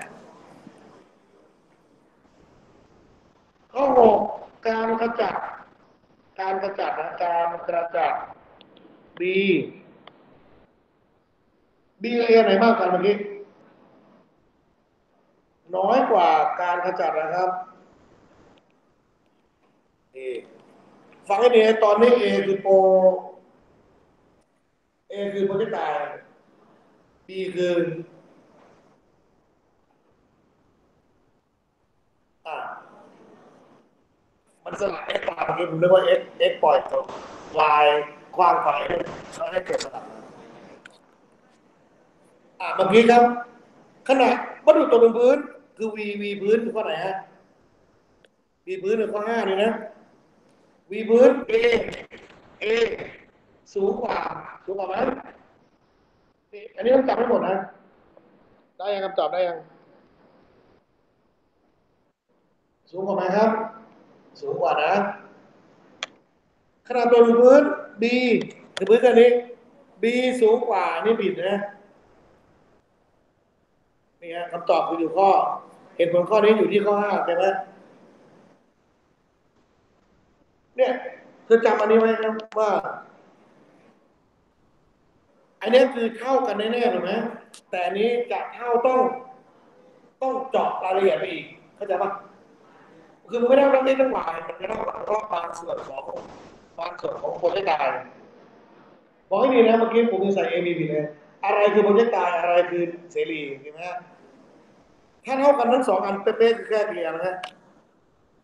ข้อหกการกระจัดการกระจัดนะการกระจัด B B กับ A ไหนมากกว่าเมื่อกี้น้อยกว่าการขจัดนะครับ A ฟังให้ดีตอนนี้ A คือโปร A คือโปรที่ตาย B คืออ่ามันสลับ X ตามเมื่อกี้ผมนึกว่า X ปล่อยตก Y กว้างไปแล้วให้เกิดสลับเมื่อกี้ครับขนาดวัตถุตกบนพื้นคือ V พื้นคือข้อไหนฮะ V พื้นคือข้อห้านี่นะ V พื้น A สูงกว่าไหมอันนี้ต้องจับให้หมดนะได้ยังคำตอบได้ยังสูงกว่าไหมครับสูงกว่านะขนาดตัวพื้น B คือพื้นแค่นี้ B สูงกว่านี่ผิดนะนี่ฮะคำตอบคืออยู่ข้อเหตุผลข้อนี้อยู่ที่ข้อห้าใช่ไหมเนี่ยเธอจำอันนี้ไว้นะว่าอันนี้คือเท่ากันแน่ๆถูกไหมแต่อันนี้จะเท่าต้องเจาะรายละเอียดไปอีกเข้าใจปะคือมันไม่ได้ต้องเล่นทั้งหลายมันจะต้องรอบบางส่วนของโปรเจกต์การบอกให้ดีนะเมื่อกี้ผมมีใส่ A B ผิดเลยอะไรคือโปรเจกต์การอะไรคือเสรีใช่ไหมถ้าเท่ากันทั้งสองอันเป๊ะๆคือแค่เดียวนะฮะ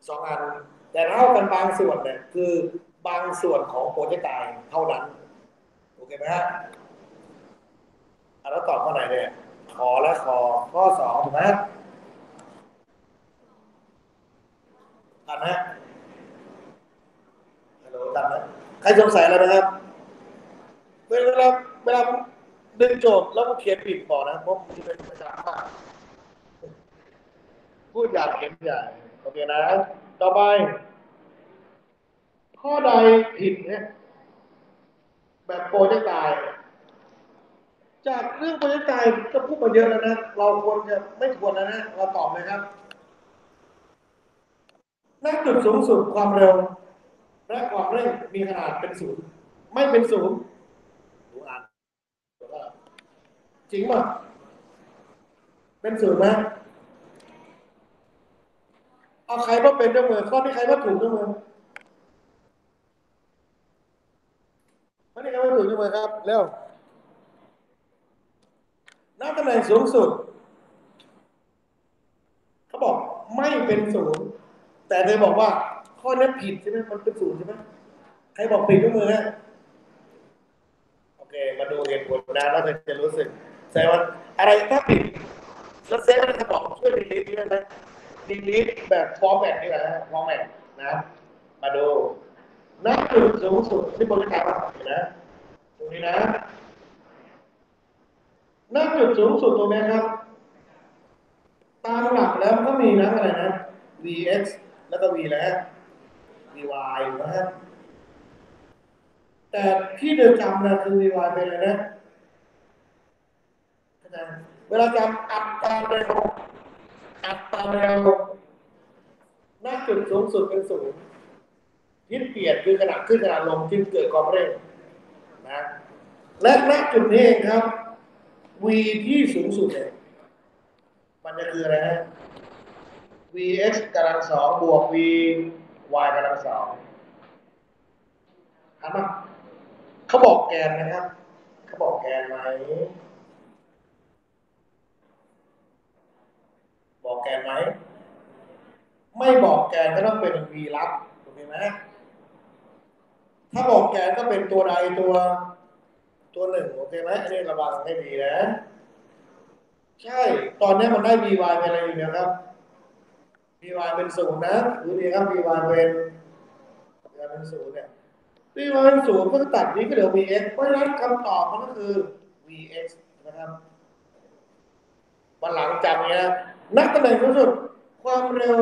สองอันแต่เท่ากันบางส่วนเนี่ยคือบางส่วนของโปรเจกต์การเท่านั้นโอเคไหมฮะแล้วตอบข้อไหนเนี่ยขอและขอข้อสองถูกไหมทันไหมฮัลโหลทันไหมใครสงสัยอะไรไหมครับเวลาดึงโจทย์แล้วก็เขียนผิดบอกนะเพราะมันเป็นภาษามากพูดอยากเขียนใหญ่โอเคนะต่อไปข้อใดผิดเนี่ยแบบโปรเจกต์ตายจากเรื่องโปรเจกต์ตายก็พูดมาเยอะแล้วนะเราควรจะไม่ควรแล้วนะเราตอบเลยครับณจุดสูงสุดความเร็ว และความเร่งมีขนาดเป็นศูนย์ไม่เป็นศูนย์ดูอ่านจริงป่ะเป็นศูนย์ไหมเอาใครว่าเป็นยกมือข้อที่ใครว่าถูกยกมือข้อที่ใครว่าถูกยกมือครับเร็วณตำแหน่งสูงสุดเขาบอกไม่เป็นศูนย์แต่เธอบอกว่าข้อนี้ผิดใช่ไหมมันเป็นศูนย์ใช่ไหมใครบอกผิดยกมือฮะโอเคมาดูเหตุผลนะแล้วเธอจะรู้สึกแสดงว่าอะไรถ้าผิดแล้วเซฟจะบอกช่วยดีลิทได้ไหมดีลิทแบบฟอร์แมตนี่แหละฟอร์แมตนะมาดูนับจุดสูงสุดที่บริการนะตรงนี้นะนับจุดสูงสุดตรงนี้ครับตามหลักแล้วก็มีนะอะไรนะ vx แล้วก็ v แล้ว vy นะครับแต่ที่เดินจำนะคือ vy เป็นอะไรนะเวลาจำอัตราเร็วอัตราเร็วณจุดสูงสุดเป็นศูนย์ยึดเปลี่ยนคือขนาดขึ้นขนาดลงจึงเกิดความเร็วนะและณจุดนี้เองครับ v ที่สูงสุดเนี่ยมันจะคืออะไรฮะ vx กำลังสองบวก vy กำลังสองถามว่าเขาบอกแกนนะครับเขาบอกแกนไหมบอกแกนไหมไม่บอกแกนก็ต้องเป็น v ลับถูกไหมถ้าบอกแกนก็เป็นตัวใดตัวหนึ่งโอเคไหมอันนี้ระวังให้ดีนะใช่ตอนนี้มันได้ vy เป็นอะไรอยู่เนี่ยครับ vy เป็นศูนย์นะดูดีครับ vy เป็นศูนย์เนี่ย vy เป็นศูนย์ก็ตัดนี้ก็เหลือ vx เพราะฉะนั้นคำตอบมันก็คือ vx นะครับวันหลังจำเนี้ยนักตำแหน่งสูงสุดความเร็ว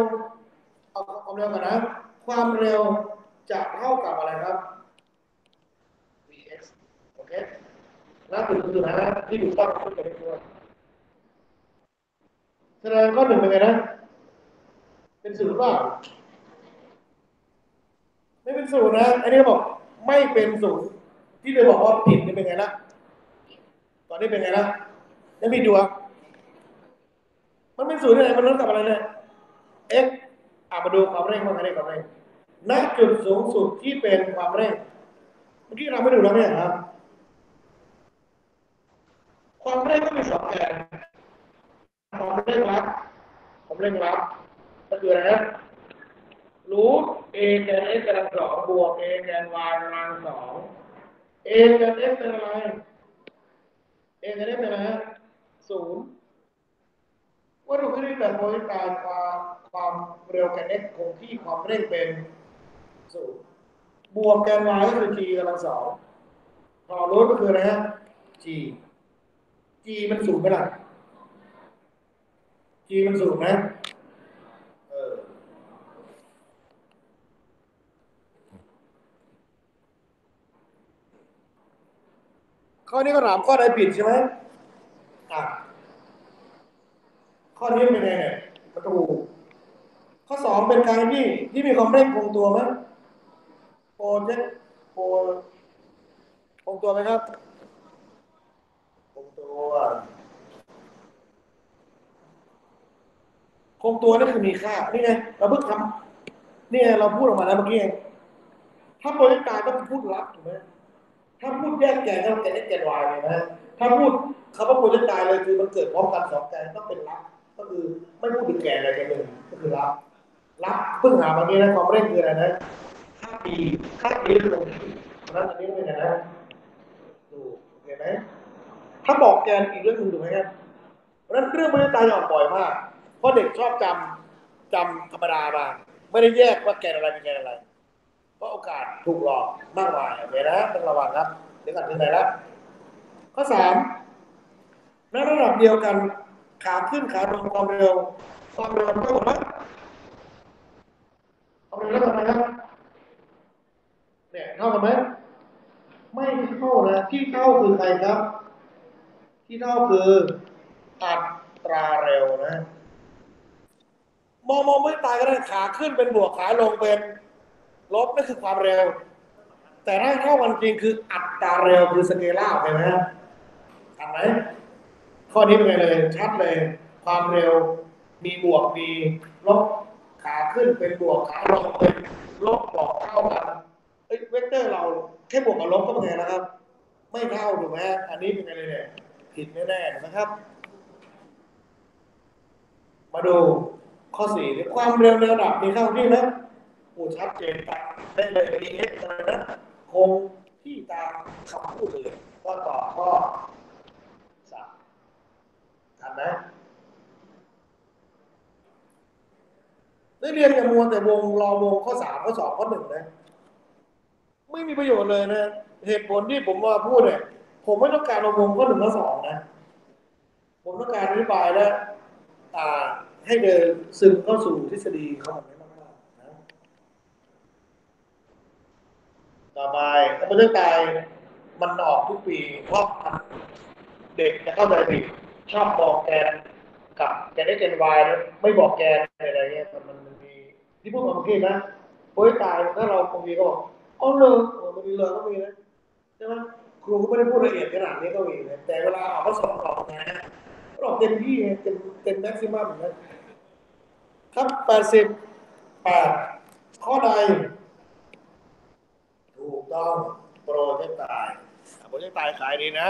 เอาความเร็วกันนะความเร็วจะเท่ากับอะไรครับ vx โอเคนักถึงสุดนะที่ถูกต้องขึ้นไปในตัวแสดงข้อหนึ่งเป็นไงนะเป็นศูนย์ว่าไม่เป็นศูนย์นะอันนี้บอกไม่เป็นศูนย์ที่เธอบอกว่าผิดนี่เป็นไงนะตอนนี้เป็นไงนะยังมีดูอ่ะมันเป็นศูนย์อะไรมันเท่ากับอะไรเนี่ย x มาดูความเร่งบ้างอันนี้ความเร่งณจุดสูงสุดที่เป็นความเร่งเมื่อกี้เราไม่ดูแล้วเนี่ยครับความเร่งก็มีสองแกนความเร่งลับความเร่งลับก็คืออะไรนะรูท a แกน x กำลังสองบวก a แกน y กำลังสอง a แกน x เป็นอะไร a แกน x เป็นอะไรศูนย์วัตถุคณิตแบบโพลิการความเร็วแกน x คงที่ความเร่งเป็นศูนย์บวกแกน y ก็คือ g กำลังสองต่อรูทก็คืออะไรฮะ gมันสูงไหมล่ะ g มันสูงไหมเออข้อนี้ก็ถามข้อใดผิดใช่ไหมอ่ะข้อนี้เป็นไงเนี่ยประตูข้อสองเป็นการที่มีความเร่งคงตัวไหมโปรเจกโปรคงตัวไหมครับคงตัวคงตัวนี่คือมีค่านี่ไงเราเพิ่งทำนี่ไงเราพูดออกมาแล้วเมื่อกี้เองถ้าโปรเจกต์ตายต้องพูดลับถูกไหมถ้าพูดแยกแกนต้องแกนเอ็กแกนวายเลยนะถ้าพูดคำว่าโปรเจกต์ตายเลยคือมันเกิดพร้อมกันสองแกนต้องเป็นลับก็คือไม่พูดถึงแกนอะไรแกนหนึ่งก็คือลับเพิ่งหาเมื่อกี้นะความเร่งคืออะไรนะค่าปีคือตรงนี้เพราะฉะนั้นอันนี้เป็นไงนะดูเห็นไหมถ้าบอกแกนอีกเรื่องหนึ่งถูกไหมครับเพราะฉะนั้นเรื่องไม่ได้ตายอ่อนบ่อยมากเพราะเด็กชอบจำธรรมดามาไม่ได้แยกว่าแกนอะไรเป็นแกนอะไรก็โอกาสถูกหลอกมากมายโอเคนะต้องระวังครับเดี๋ยวก่อนถึงไหนแล้วข้อสามในระดับเดียวกันขาขึ้นขาลงความเร็วเท่ากันไหมความเร็วเท่ากันไหมครับเนี่ยเท่ากันไหมไม่เท่านะที่เท่าคือใครครับที่เท่าคืออัตราเร็วนะมองไม่ตายก็ได้ขาขึ้นเป็นบวกขาลงเป็น ลบนั่นคือความเร็วแต่ถ้าเท่ากันจริงคืออัตราเร็วคือสเกลาร์เห็นไหมทันไหมข้อนี้เป็นไงเลยชัดเลยความเร็วมีบวกมีลบขาขึ้นเป็นบวกขาลงเป็นลบบอกเท่ากันเวกเตอร์เราแค่บวกกับลบก็เป็นไงนะครับไม่เท่าถูกไหมอันนี้เป็นไงเลยเนี่ยผิดแน่ๆนะครับมาดูข้อสี่ความเร็วในระดับมีเข้าที่นะโอ้ชัดเจนได้เลย dx อะไรนะคงที่ตามคำพูดเลยข้อต่อข้อสามทันไหมนักเรียนอย่ามัวแต่วงรอวงข้อสามข้อสองข้อหนึ่งนะไม่มีประโยชน์เลยนะเหตุผลที่ผมว่าพูดเนี่ยผมไม่ต้องการเอาวงข้อหนึ่งข้อสองนะผมต้องการอธิบายและให้เดินซึมเข้าสู่ทฤษฎีของมันมากๆนะต่อไปถ้าเป็นเรื่องตายมันออกทุกปีเพราะเด็กจะเข้าใจผิดชอบบอกแกนกับแกน x แกน y นะไม่บอกแกนอะไรเงี้ยมันมีที่พูดมาเมื่อกี้นะโอ้ยตายถ้าเราบางทีก็บอกอ๋อเลยมันมีเลยก็มีนะใช่ไหมครูก็ไม่ได้พูดละเอียดขนาดนี้ก็มีนะแต่เวลาออกข้อสอบออกนะก็ออกเต็มที่เต็มแม็กซิมัมนะครับ88ข้อใดถูกต้องโปรเจกต์ตายโปรเจกต์ตายขายดีนะ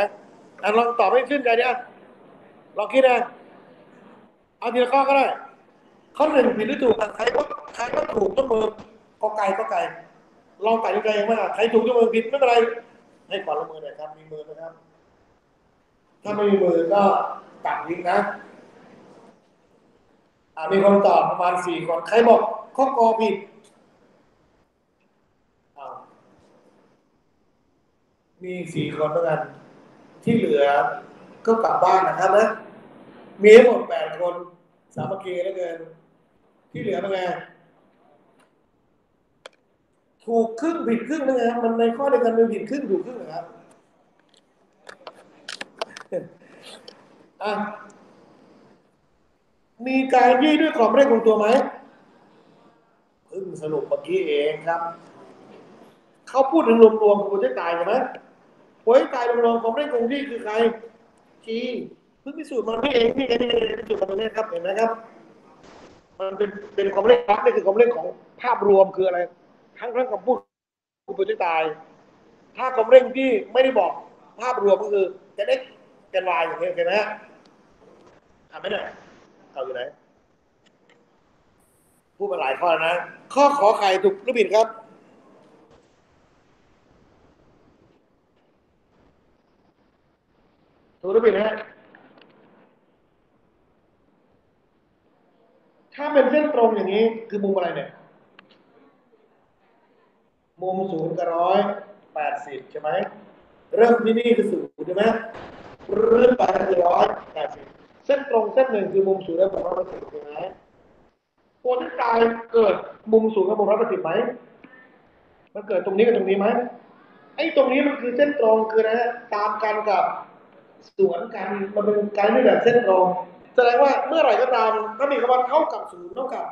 ลองตอบให้ขึ้นใจดิลองคิดนะเอาทีละข้อก็ได้ข้อหนึ่งผิดหรือถูกใครก็ถูกต้องมือก็ไก่ลองตัดสินใจเองว่าใครถูกต้องมือผิดไม่เป็นไรให้ความร่วมมือหน่อยครับมีมือไหมครับถ้าไม่มีมือก็ตัดทิ้งนะมีคนตอบประมาณ4 คนใครบอกข้อกอผิดมี4 คนเหมือนกันที่เหลือก็กลับบ้านนะครับนะมีทั้งหมด8 คนสามัคคีแล้วเกินที่เหลือเป็นไงถูกครึ่งผิดครึ่งนะครับมันในข้อเดียวกันมีผิดครึ่งถูกครึ่งนะครับอ่ะมีการยี่ด้วยความเร่งของตัวไหมเพิ่งสรุปเมื่อกี้เองครับเขาพูดถึงรวมๆกับโปรเจกต์ตายใช่ไหมโปรเจกต์ตายรวมๆความเร่งคงที่คือใครจีเพิ่งพิสูจน์มาพี่เองนี่พิสูจน์มาตรงนี้ครับเห็นไหมครับมันเป็นความเร่งรักนี่คือความเร่งของภาพรวมคืออะไรทั้งคำพูดคือโปรเจกต์ตายถ้าความเร่งที่ไม่ได้บอกภาพรวมก็คือจะได้กันวายอย่างนี้เห็นไหมฮะทำไม่ได้เอาอยู่ไหนพูดมาหลายข้อนะข้อขอไข่ถูกหรือผิดครับถูกหรือผิดฮะถ้าเป็นเส้นตรงอย่างนี้คือมุมอะไรเนี่ยมุม0 กับ 180ใช่ไหมเริ่มที่นี่คือ0ใช่ไหมเริ่มไปคือ180เส้นตรงเส้นหนึ่งคือมุม0 และมุม180ใช่ไหมโพที่กายเกิดมุม0 กับมุม180ไหมมันเกิดตรงนี้กับตรงนี้ไหมไอ้ตรงนี้มันคือเส้นตรงคือนะตามกันกับสวนกันมันเป็นการไม่แบบเส้นตรงแสดงว่าเมื่อไหร่ก็ตามถ้ามีคำว่าเท่ากับ0เท่ากับ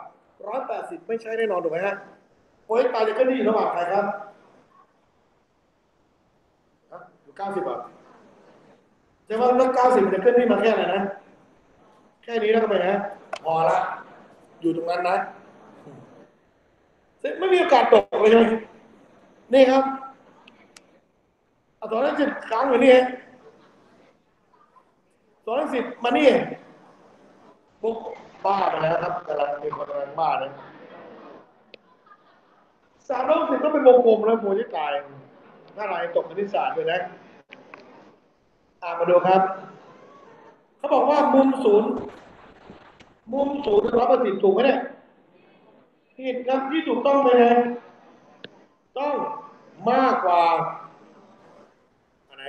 180ไม่ใช่แน่นอนถูกไหมฮะโพที่กายจะขึ้นที่อยู่ระหว่างใครครับอยู่90อ่ะจะว่าแล้ว90จะขึ้นที่มาแค่ไหนนะแค่นี้แล้วก็ไปนะพอละอยู่ตรงนั้นนะไม่มีโอกาสตกเลยใช่ไหมนี่ครับเอา210ค้างอยู่นี่เอง210มานี่ปุ๊บบ้าไปแล้วครับกำลังมีคนกำลังบ้าเลย310ต้องเป็นวงกลมแล้วโมจะตายถ้าอะไรตกคณิตศาสตร์ด้วยนะมาดูครับเขาบอกว่ามุมศูนย์180ถูกไหมเนี่ยผิดครับที่ถูกต้องเลยนะต้องมากกว่าอะไร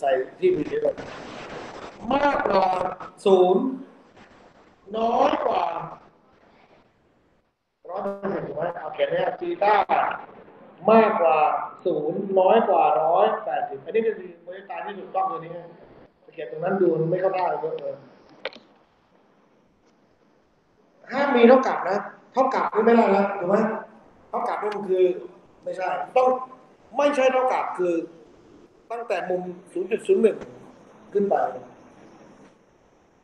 ใส่ที่ผิดเลยมากกว่า0น้อยกว่า180ถูกไหมเอาเขียนเนี่ยซีต้ามากกว่า0น้อยกว่า180อันนี้คือบริการที่ถูกต้องตัวนี้เขียนตรงนั้นดูไม่เข้าท่าเยอะเลยห้ามมีเท่ากับนะเท่ากับนี่ไม่ได้นะถูกไหม เท่ากับนี่มันคือไม่ใช่ต้องไม่ใช่เท่ากับคือตั้งแต่มุม0.01ขึ้นไป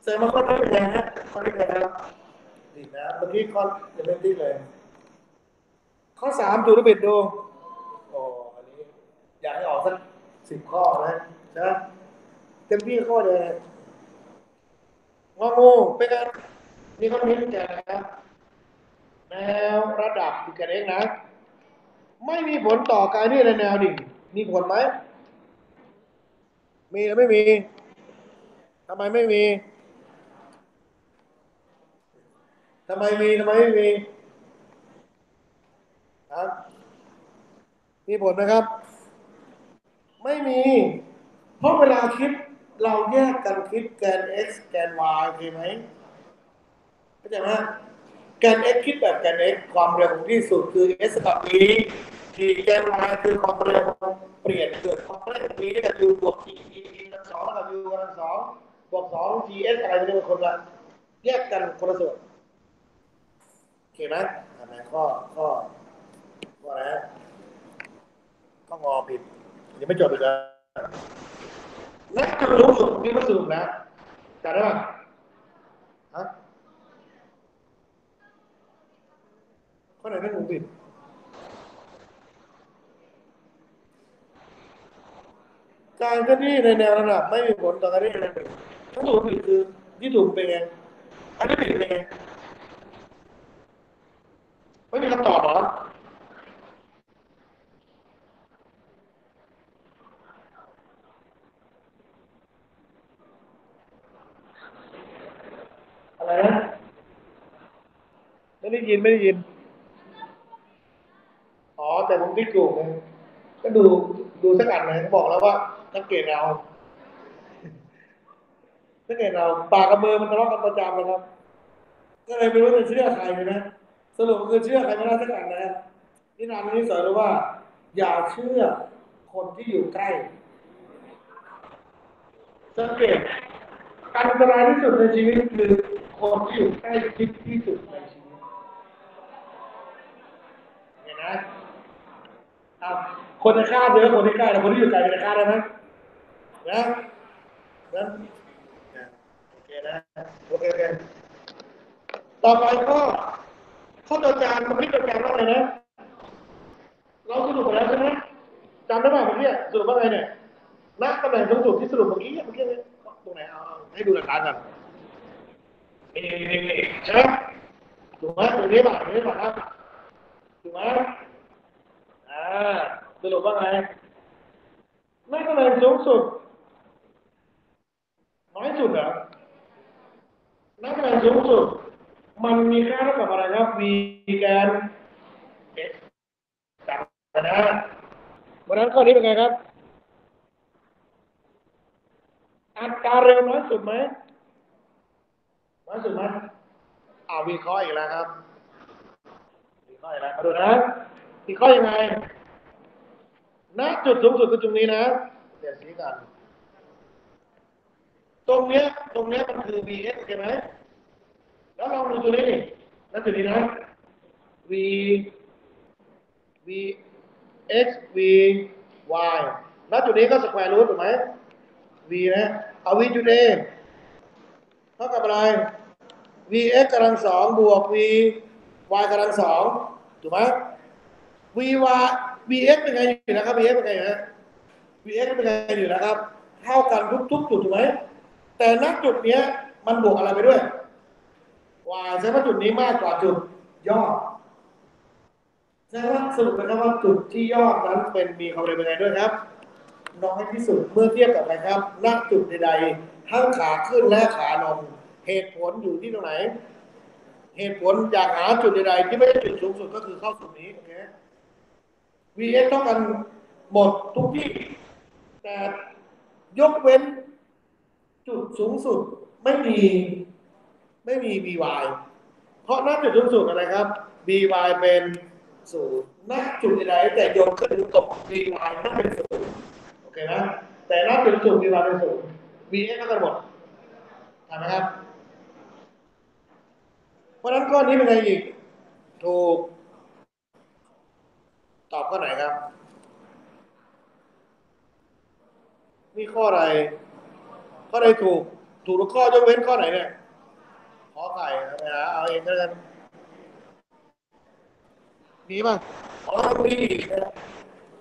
แสดงว่าข้อนี้เป็นไงฮะข้อนี้เป็นไงครับดีนะเมื่อกี้ข้อยังไม่ติดเลยข้อ3ดูระเบิดดูโอ้อันนี้อยากให้ออกสัก10 ข้อนะเต็มที่ข้อเดียวงองูเป็นการนี่เขาเน้นแก่นะครับแนวระดับคือกันเองนะไม่มีผลต่อการที่ในแนวดิ่งมีผลไหมมีหรือไม่มีทำไมไม่มีทำไมไม่มีครับมีผลนะครับไม่มีเพราะเวลาคิดเราแยกกันคิดแกน x แกน y โอเคไหมเข้าใจไหมแกน x คิดแบบแกน x ความเร็วของที่สุดคือ s กับ v ที่แกน y คือความเร็วเปลี่ยนเกิดความเร็ว v ด้วยกัน u บวก t e กำลังสองกับ u กำลังสองบวก2 ts อะไรไม่รู้คนละแยกกันคนละส่วนโอเคไหมอันไหนข้ออะไรฮะข้องอผิดยังไม่จบอีกเลยนักจุดรู้สึกมีวัสดุนะจำได้ป่ะฮะข้อไหนไม่ถูกผิดการเคลื่อนที่ในแนวระดับไม่มีผลต่อการเคลื่อนที่ในแนวดิ่งถ้าถูกผิดคือที่ถูกเป็นไงอันที่ผิดเป็นไงไม่มีคำตอบเหรออะไรนะไม่ได้ยินอ๋อแต่ผมที่ถูกไงก็ดูสักอันเลยบอกแล้วว่าสังเกตเราสังเกตเราปากกับมือมันทะเลาะกันประจำนะครับก็เลยไม่รู้จะเชื่อใครเลยนะสรุปคือเชื่อใครไม่ได้สักอันนะนี่นานนี้สอนรู้ว่าอย่าเชื่อคนที่อยู่ใกล้สังเกตอันตรายที่สุดในชีวิตคือคนที่อยู่ใกล้ชิดที่สุดในชีวิตเห็นไหมครับคนจะฆ่าเยอะคนที่ใกล้แต่คนที่อยู่ไกลจะฆ่าได้ไหมนะนั้นโอเคนะโอเคต่อไปข้อต่อจานมันไม่ต่อจานว่าอะไรนะเราสรุปไปแล้วใช่ไหมจำได้ไหมเมื่อกี้สรุปว่าไงเนี่ยณตำแหน่งสูงสุดที่สรุปเมื่อกี้ตรงไหนเอาให้ดูหลักฐานกันนี่ใช่ไหมถูกไหมตรงนี้ป่ะครับถูกไหมอ่าสรุปว่าไงณตำแหน่งสูงสุดน้อยสุดเหรอณตำแหน่งสูงสุดมันมีค่าเท่ากับอะไรครับ v แกน x จำนะวันนั้นข้อนี้เป็นไงครับอัตราเร็วน้อยสุดไหมน้อยสุดไหมวิเคราะห์อีกแล้วครับวิเคราะห์อีกแล้วมาดูนะวิเคราะห์ยังไงณจุดสูงสุดคือตรงนี้นะเดี๋ยวชี้กันตรงเนี้ยมันคือ vx ใช่ไหมแล้วลองดูตัวนี้นี่แล้วจุดนี้นะ v v x v y แล้วจุดนี้ก็สแควร์รูทถูกไหม v นะเอา v จุด a เท่ากับอะไร vx กำลังสองบวก v y กำลังสองถูกไหม v y vx เป็นไงอยู่นะครับ vx เป็นไงอยู่นะ vx เป็นไงอยู่นะครับเท่ากันทุกจุดถูกไหมแต่ณจุดเนี้ยมันบวกอะไรไปด้วย y แสดงว่าจุดนี้มากกว่าจุดยอดแสดงว่าสรุปนะครับว่าจุดที่ยอดนั้นมีความเร็วเป็นไงด้วยครับน้อยที่สุดเมื่อเทียบกับอะไรครับณจุดใดๆทั้งขาขึ้นและขาลงเหตุผลอยู่ที่ตรงไหนเหตุผลอยากหาจุดใดๆที่ไม่ใช่จุดสูงสุดก็คือเข้าสู่นี้โอเค vx เท่ากันหมดทุกที่แต่ยกเว้นจุดสูงสุดไม่มีby เพราะณจุดสูงสุดอะไรครับ by เป็นศูนย์ณจุดใดแต่โยกขึ้นหรือตก by ต้องเป็นศูนย์โอเคนะแต่ณจุดสูง by เป็นศูนย์ vx ก็กันหมดถูกไหมครับเพราะนั้นข้อนี้เป็นไงอีกถูก ตอบข้อไหนครับมีข้อใดข้อใดถูกทุกข้อยกเว้นข้อไหนเนี่ยขอไข่ไปหาเอาเองก็แล้วกันมีป่ะอ๋อมี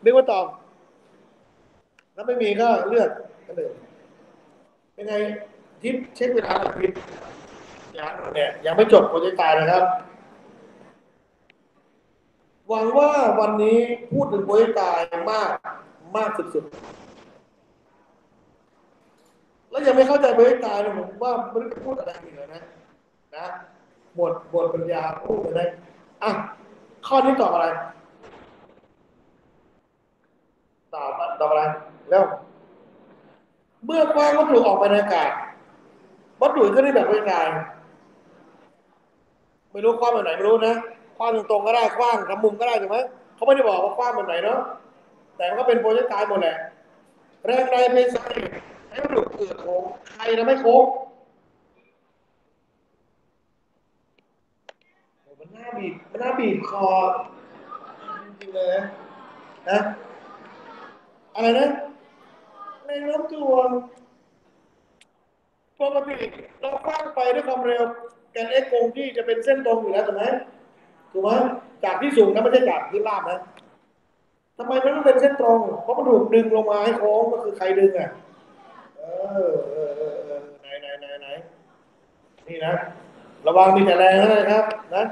นึกว่าตอบถ้าไม่มีก็เลือกกันเลยยังไงทิปเช็คเวลาหน่อยทิปเนี่ยยังไม่จบโปรเจกต์ตายนะครับ หวังว่าวันนี้พูดถึงโปรเจกต์ตายมากสุดๆแล้วยังไม่เข้าใจโปรเจกต์ตายเลยผมว่าไม่รู้จะพูดอะไรอีกเลยนะบทปัญญาพูดเลยอ่ะข้อนี้ตอบอะไรตอบอะไรแล้วเมื่อคว้างวัตถุออกไปในอากาศวัตถุก็ได้แบบไกลๆไม่รู้คว้างแบบไหนไม่รู้นะคว้างตรงๆก็ได้คว้างทำมุมก็ได้ถูกไหมเขาไม่ได้บอกว่าคว้างแบบไหนเนาะแต่มันก็เป็นโปรเจกต์ตายหมดแหละแรงใดเป็นสาเหตุให้วัตถุเกิดโค้งใครนะไม่โค้ง มันน่าบีบคอจริงๆเลยนะอะไรนะในรถทัวร์ปกติเราคว้างไปด้วยความเร็วแกนเอ็กซ์คงที่จะเป็นเส้นตรงอยู่แล้วถูกไหมจากที่สูงนะไม่ใช่จากที่ราบนะทำไมมันต้องเป็นเส้นตรงเพราะมันถูกดึงลงมาให้โค้งก็คือใครดึงอ่ะเอไหนนี่นะระวังมีแต่แรงนะครับนะ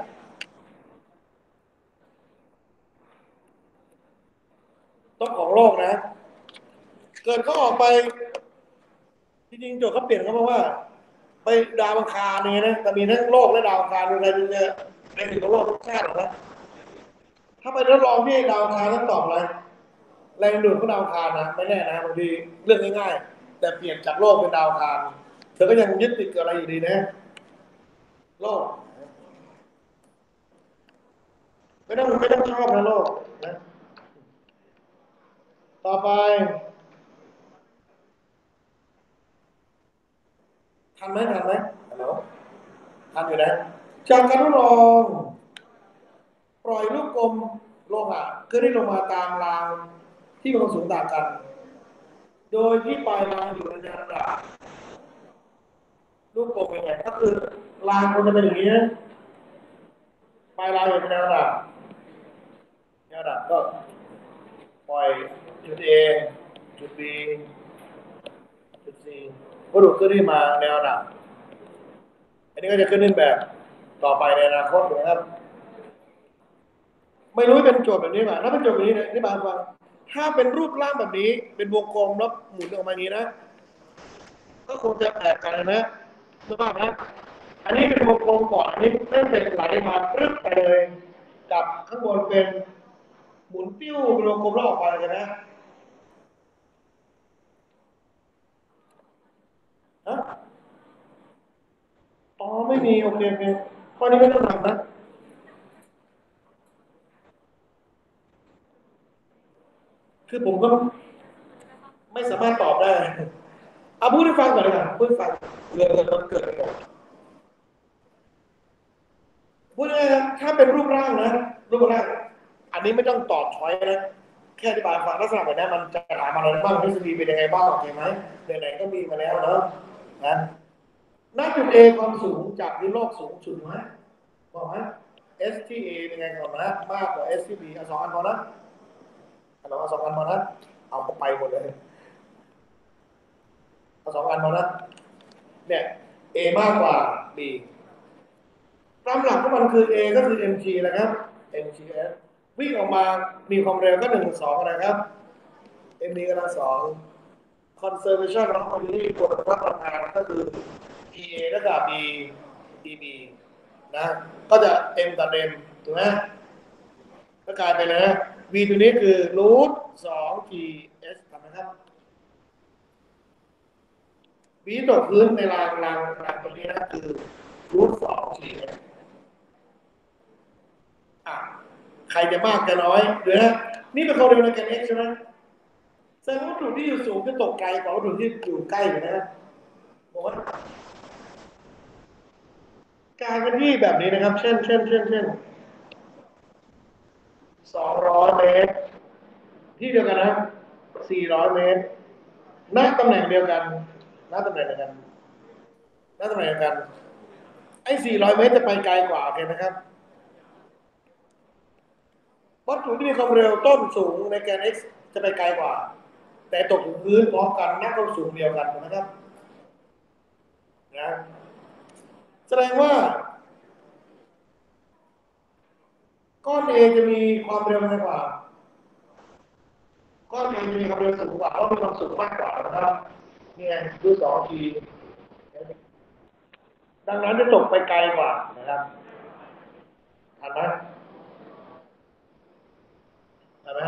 ต้องของโลกนะเกิดเขาออกไปจริงๆโจทย์เขาเปลี่ยนเขาบอกว่า ไปดาวอังคารนี่นะแต่มีทั้งโลกและดาวอังคารอะไรเนี่ยในถึงโลกทุกชาติหรอกนะถ้าไปทดลองที่ดาวอังคารต้องตอบอะไรแรงดูดของดาวอังคารนะไม่แน่นะบางทีเรื่องง่ายๆแต่เปลี่ยนจากโลกเป็นดาวอังคารเธอก็ยังยึดติดกับอะไรอยู่ดีนะโลกไม่ต้องชอบนะโลกนะต่อไปทันไหมฮัลโหลทันอยู่นะจากการทดลองปล่อยลูกกลมโลหะขึ้นได้ลงมาตามรางที่มีความสูงต่างกันโดยที่ปลายรางอยู่ในแนวระดับ ลูกกลมยังไงก็คือรางมันจะเป็นอย่างนี้นะปลายรางเป็นแนวระดับก็ปล่อยจุด A จุด B จุด C วัตถุขึ้นที่มาแนวระดับอันนี้ก็จะขึ้นในแบบต่อไปในอนาคตนะครับไม่รู้เป็นโจทย์แบบนี้ป่ะถ้าเป็นโจทย์แบบนี้นี่บางฟังถ้าเป็นรูปร่างแบบนี้เป็นวงกลมแล้วหมุนออกมาอย่างนี้นะก็คงจะแปลกกันนะรู้ป่ะนะอันนี้เป็นวงกลมก่อนอันนี้เริ่มเป็นไหลมาปึ๊บไปเลยกับข้างบนเป็นหมุนปิ้วเป็นวงกลมแล้วออกไปเลยนะฮะอ๋อไม่มีโอเคข้อนี้ไม่ต้องทำนะคือผมก็ไม่สามารถตอบได้เอาพูดให้ฟังก่อนเลยครับพูดให้ฟังเรื่องมันเกิดอะไรขึ้นพูดง่ายๆนะถ้าเป็นรูปร่างนะรูปร่างอันนี้ไม่ต้องตอบช้อยนะแค่อธิบายฟังลักษณะแบบนี้มันจะถามอะไรบ้างทฤษฎีเป็นยังไงบ้างโอเคไหมไหนๆก็มีมาแล้วเนอะนะณจุด A ความสูงจากพื้นโลกสูงสุดไหมบอกไหม S ที่ A เป็นไงก่อนนะมากกว่า S ที่ B เอาสองอันพอนะเอาสองอันพอนะเอาเข้าไปหมดเลยเอาสองอันพอนะเนี่ย A มากกว่า B ตามหลักของมันคือ A ก็คือ mg นะครับ mgs วิ่งออกมามีความเร็วก็1/2นะครับ mv กำลังสอง conservation of energy กฎวัดพลังงานก็คือ EA เท่ากับ B dB นะก็จะ m กับ m ถูกไหมก็กลายเป็นนะ v ตัวนี้คือ root 2 gs ทำไหมครับ v ตกพื้นในรางตรงนี้นะคือ root 2 gs อ่ะใครจะมากจะน้อยหรือนะนี่เป็นความเร็วในการ x ใช่ไหมแสดงว่าวัตถุที่อยู่สูงจะตกไกลกว่าวัตถุที่อยู่ใกล้อยู่นะบอกว่าการเป็นที่แบบนี้นะครับเช่น 200 เมตรที่เดียวกันนะ400 เมตรณตำแหน่งเดียวกันณตำแหน่งเดียวกันณตำแหน่งเดียวกันไอ้400 เมตรจะไปไกลกว่าโอเคไหมครับวัตถุที่มีความเร็วต้นสูงในแกน x จะไปไกลกว่าแต่ตกถึงพื้นพร้อมกันณความสูงเดียวกันนะครับนะแสดงว่าก้อน A จะมีความเร็วมากกว่าก้อน A จะมีความเร็วสูงกว่าเพราะมีความสูงมากกว่านะครับเนี่ยดู2 ทีดังนั้นจะตกไปไกลกว่านะครับทันไหมทันไหม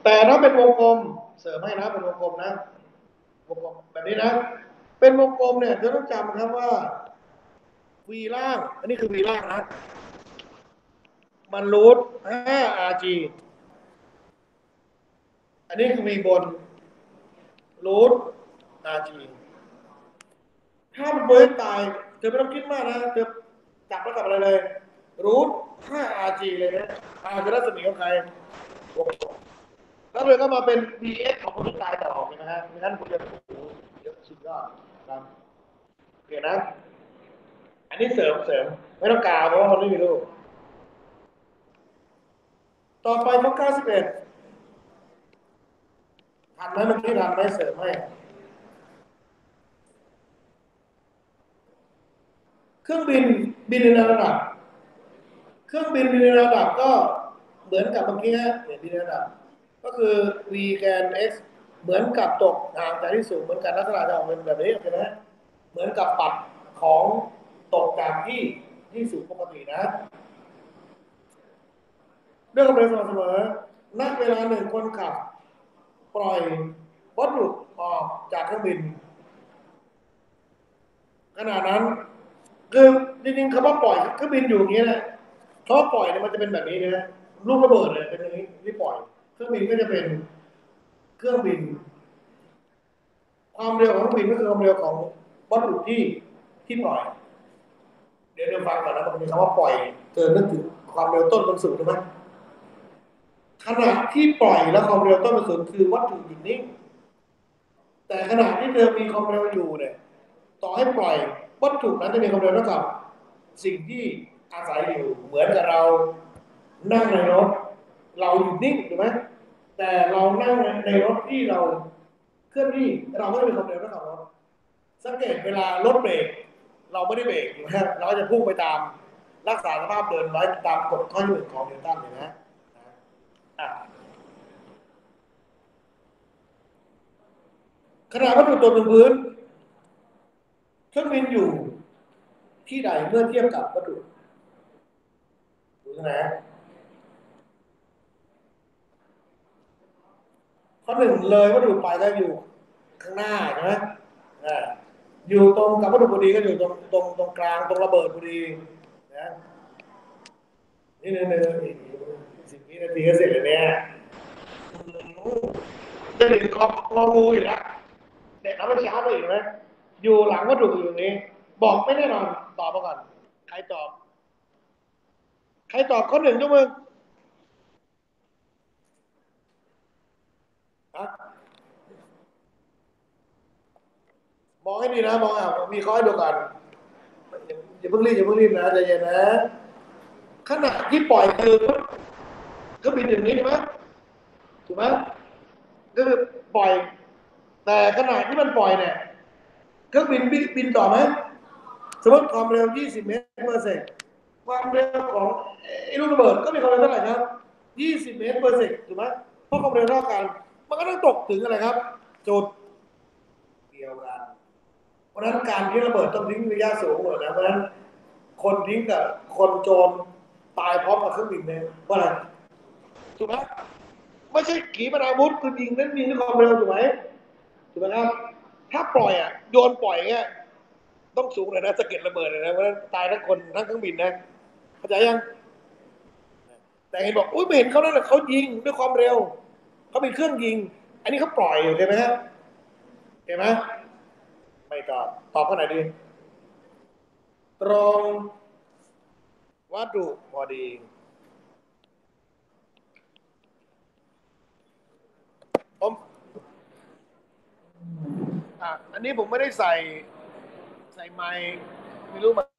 แต่ถ้าเป็นวงกลมเสริมให้นะเป็นวงกลมนะวงกลมแบบนี้นะเป็นวงกลมเนี่ยจะต้องจำครับว่า v ล่างอันนี้คือ v ล่างนะมันรูท 5rg อันนี้คือ v บนรูท rg ถ้ามันเบิร์ตตายเธอไม่ต้องคิดมากนะเธอจับแล้วกับอะไรเลยรูท 5rg เลยนะ r คือรัศมีของใครแล้วเลยก็มาเป็น dx ของคนที่ตายต่อนะฮะงั้นคุณจะโอ้โหเยอะสุดยอดครับโอเคนะอันนี้เสริมไม่ต้องกล่าวเพราะว่ามันไม่มีรูปต่อไปข้อ91ทันไหมเมื่อกี้ทันไหมเสริมให้เครื่องบินในระดับเครื่องบินในระดับก็เหมือนกับเมื่อกี้ฮะเนี่ยบินในระดับก็คือ v แกน x เหมือนกับตกห่างจากที่สูงเหมือนกันลักษณะจะออกเป็นแบบนี้ใช่ไหมเหมือนกับปัดของตกจากที่สูงปกตินะด้วยความเร็วสม่ำเสมอณเวลาหนึ่งคนขับปล่อยวัตถุออกจากเครื่องบินขณะนั้นคือจริงๆคำว่าปล่อยเครื่องบินอยู่อย่างนี้นะเพราะปล่อยเนี่ยมันจะเป็นแบบนี้นะลูกระเบิดเลยเป็นอย่างนี้ที่ปล่อยเครื่องบินก็จะเป็นเครื่องบินความเร็วของเครื่องบินก็คือความเร็วของวัตถุที่ปล่อยเดี๋ยวเราฟังก่อนนะมันมีคำว่าปล่อยเธอนึกถึงความเร็วต้นมันสูงใช่ไหมขณะที่ปล่อยแล้วความเร็วต้นมันสูงคือวัตถุหยุดนิ่งแต่ขณะที่เธอมีความเร็วอยู่เนี่ยต่อให้ปล่อยวัตถุนั้นจะมีความเร็วเท่ากับสิ่งที่อาศัยอยู่เหมือนกับเรานั่งในรถเราอยู่นิ่งถูกไหมแต่เรานั่งในรถที่เราเคลื่อนที่เราก็จะมีความเร็วเท่ากับรถสังเกตเวลารถเบรกเราไม่ได้เบรกถูกไหมเราจะพุ่งไปตามรักษาสภาพเดินไว้ตามกฎข้อที่ 1ของนิวตันเห็นไหมอ่ะขณะวัตถุตกบนพื้นเครื่องบินอยู่ที่ใดเมื่อเทียบกับวัตถุดูนะข้อ 1เลยวัตถุไปก็อยู่ข้างหน้าใช่ไหมอ่าอยู่ตรงกับวัตถุพอดีก็อยู่ตรงกลางตรงระเบิดพอดีนะนี่นี่10 วินาทีก็เสร็จเลยเนี่ยจะถึงกองูอยู่แล้วเด็กเอาไปช้าไปอีกไหมอยู่หลังวัตถุอยู่ตรงนี้บอกไม่แน่นอนตอบมาก่อนใครตอบใครตอบข้อ 1ยกมือฮะมองให้ดีนะมองมีข้อให้ดูกันอย่าเพิ่งรีบนะใจเย็นนะขณะที่ปล่อยคือเครื่องบินอย่างนี้ใช่ไหมถูกไหมก็คือปล่อยแต่ขณะที่มันปล่อยเนี่ยเครื่องบินต่อไหมสมมติความเร็ว20 เมตรเปอร์เซกความเร็วของไอ้ลูกระเบิดก็มีความเร็วเท่าไหร่ครับ20 เมตรเปอร์เซกถูกไหมเพราะความเร็วเท่ากันมันก็ต้องตกถึงอะไรครับจุดเดียวกันเพราะฉะนั้นการที่ระเบิดต้องทิ้งระยะสูงเลยนะเพราะฉะนั้นคนทิ้งกับคนโจรตายพร้อมกับเครื่องบินเนี่ยว่าอะไรถูกไหมไม่ใช่ขีปนาวุธคือยิงนั้นยิงด้วยความเร็วถูกไหมถูกไหมครับถ้าปล่อยโยนปล่อยเงี้ยต้องสูงเลยนะสะเก็ดระเบิดเลยนะเพราะฉะนั้นตายทั้งคนทั้งเครื่องบินนะเข้าใจยังแต่เห็นบอกอุ้ยไม่เห็นเขานั่นแหละเขายิงด้วยความเร็วเขาเป็นเครื่องยิงอันนี้เขาปล่อยอยู่ใช่ไหมฮะเห็นไหมไม่ตอบข้อไหนดีตรงวัตถุพอดี ผมอันนี้ผมไม่ได้ใส่ไมค์ไม่รู้มัน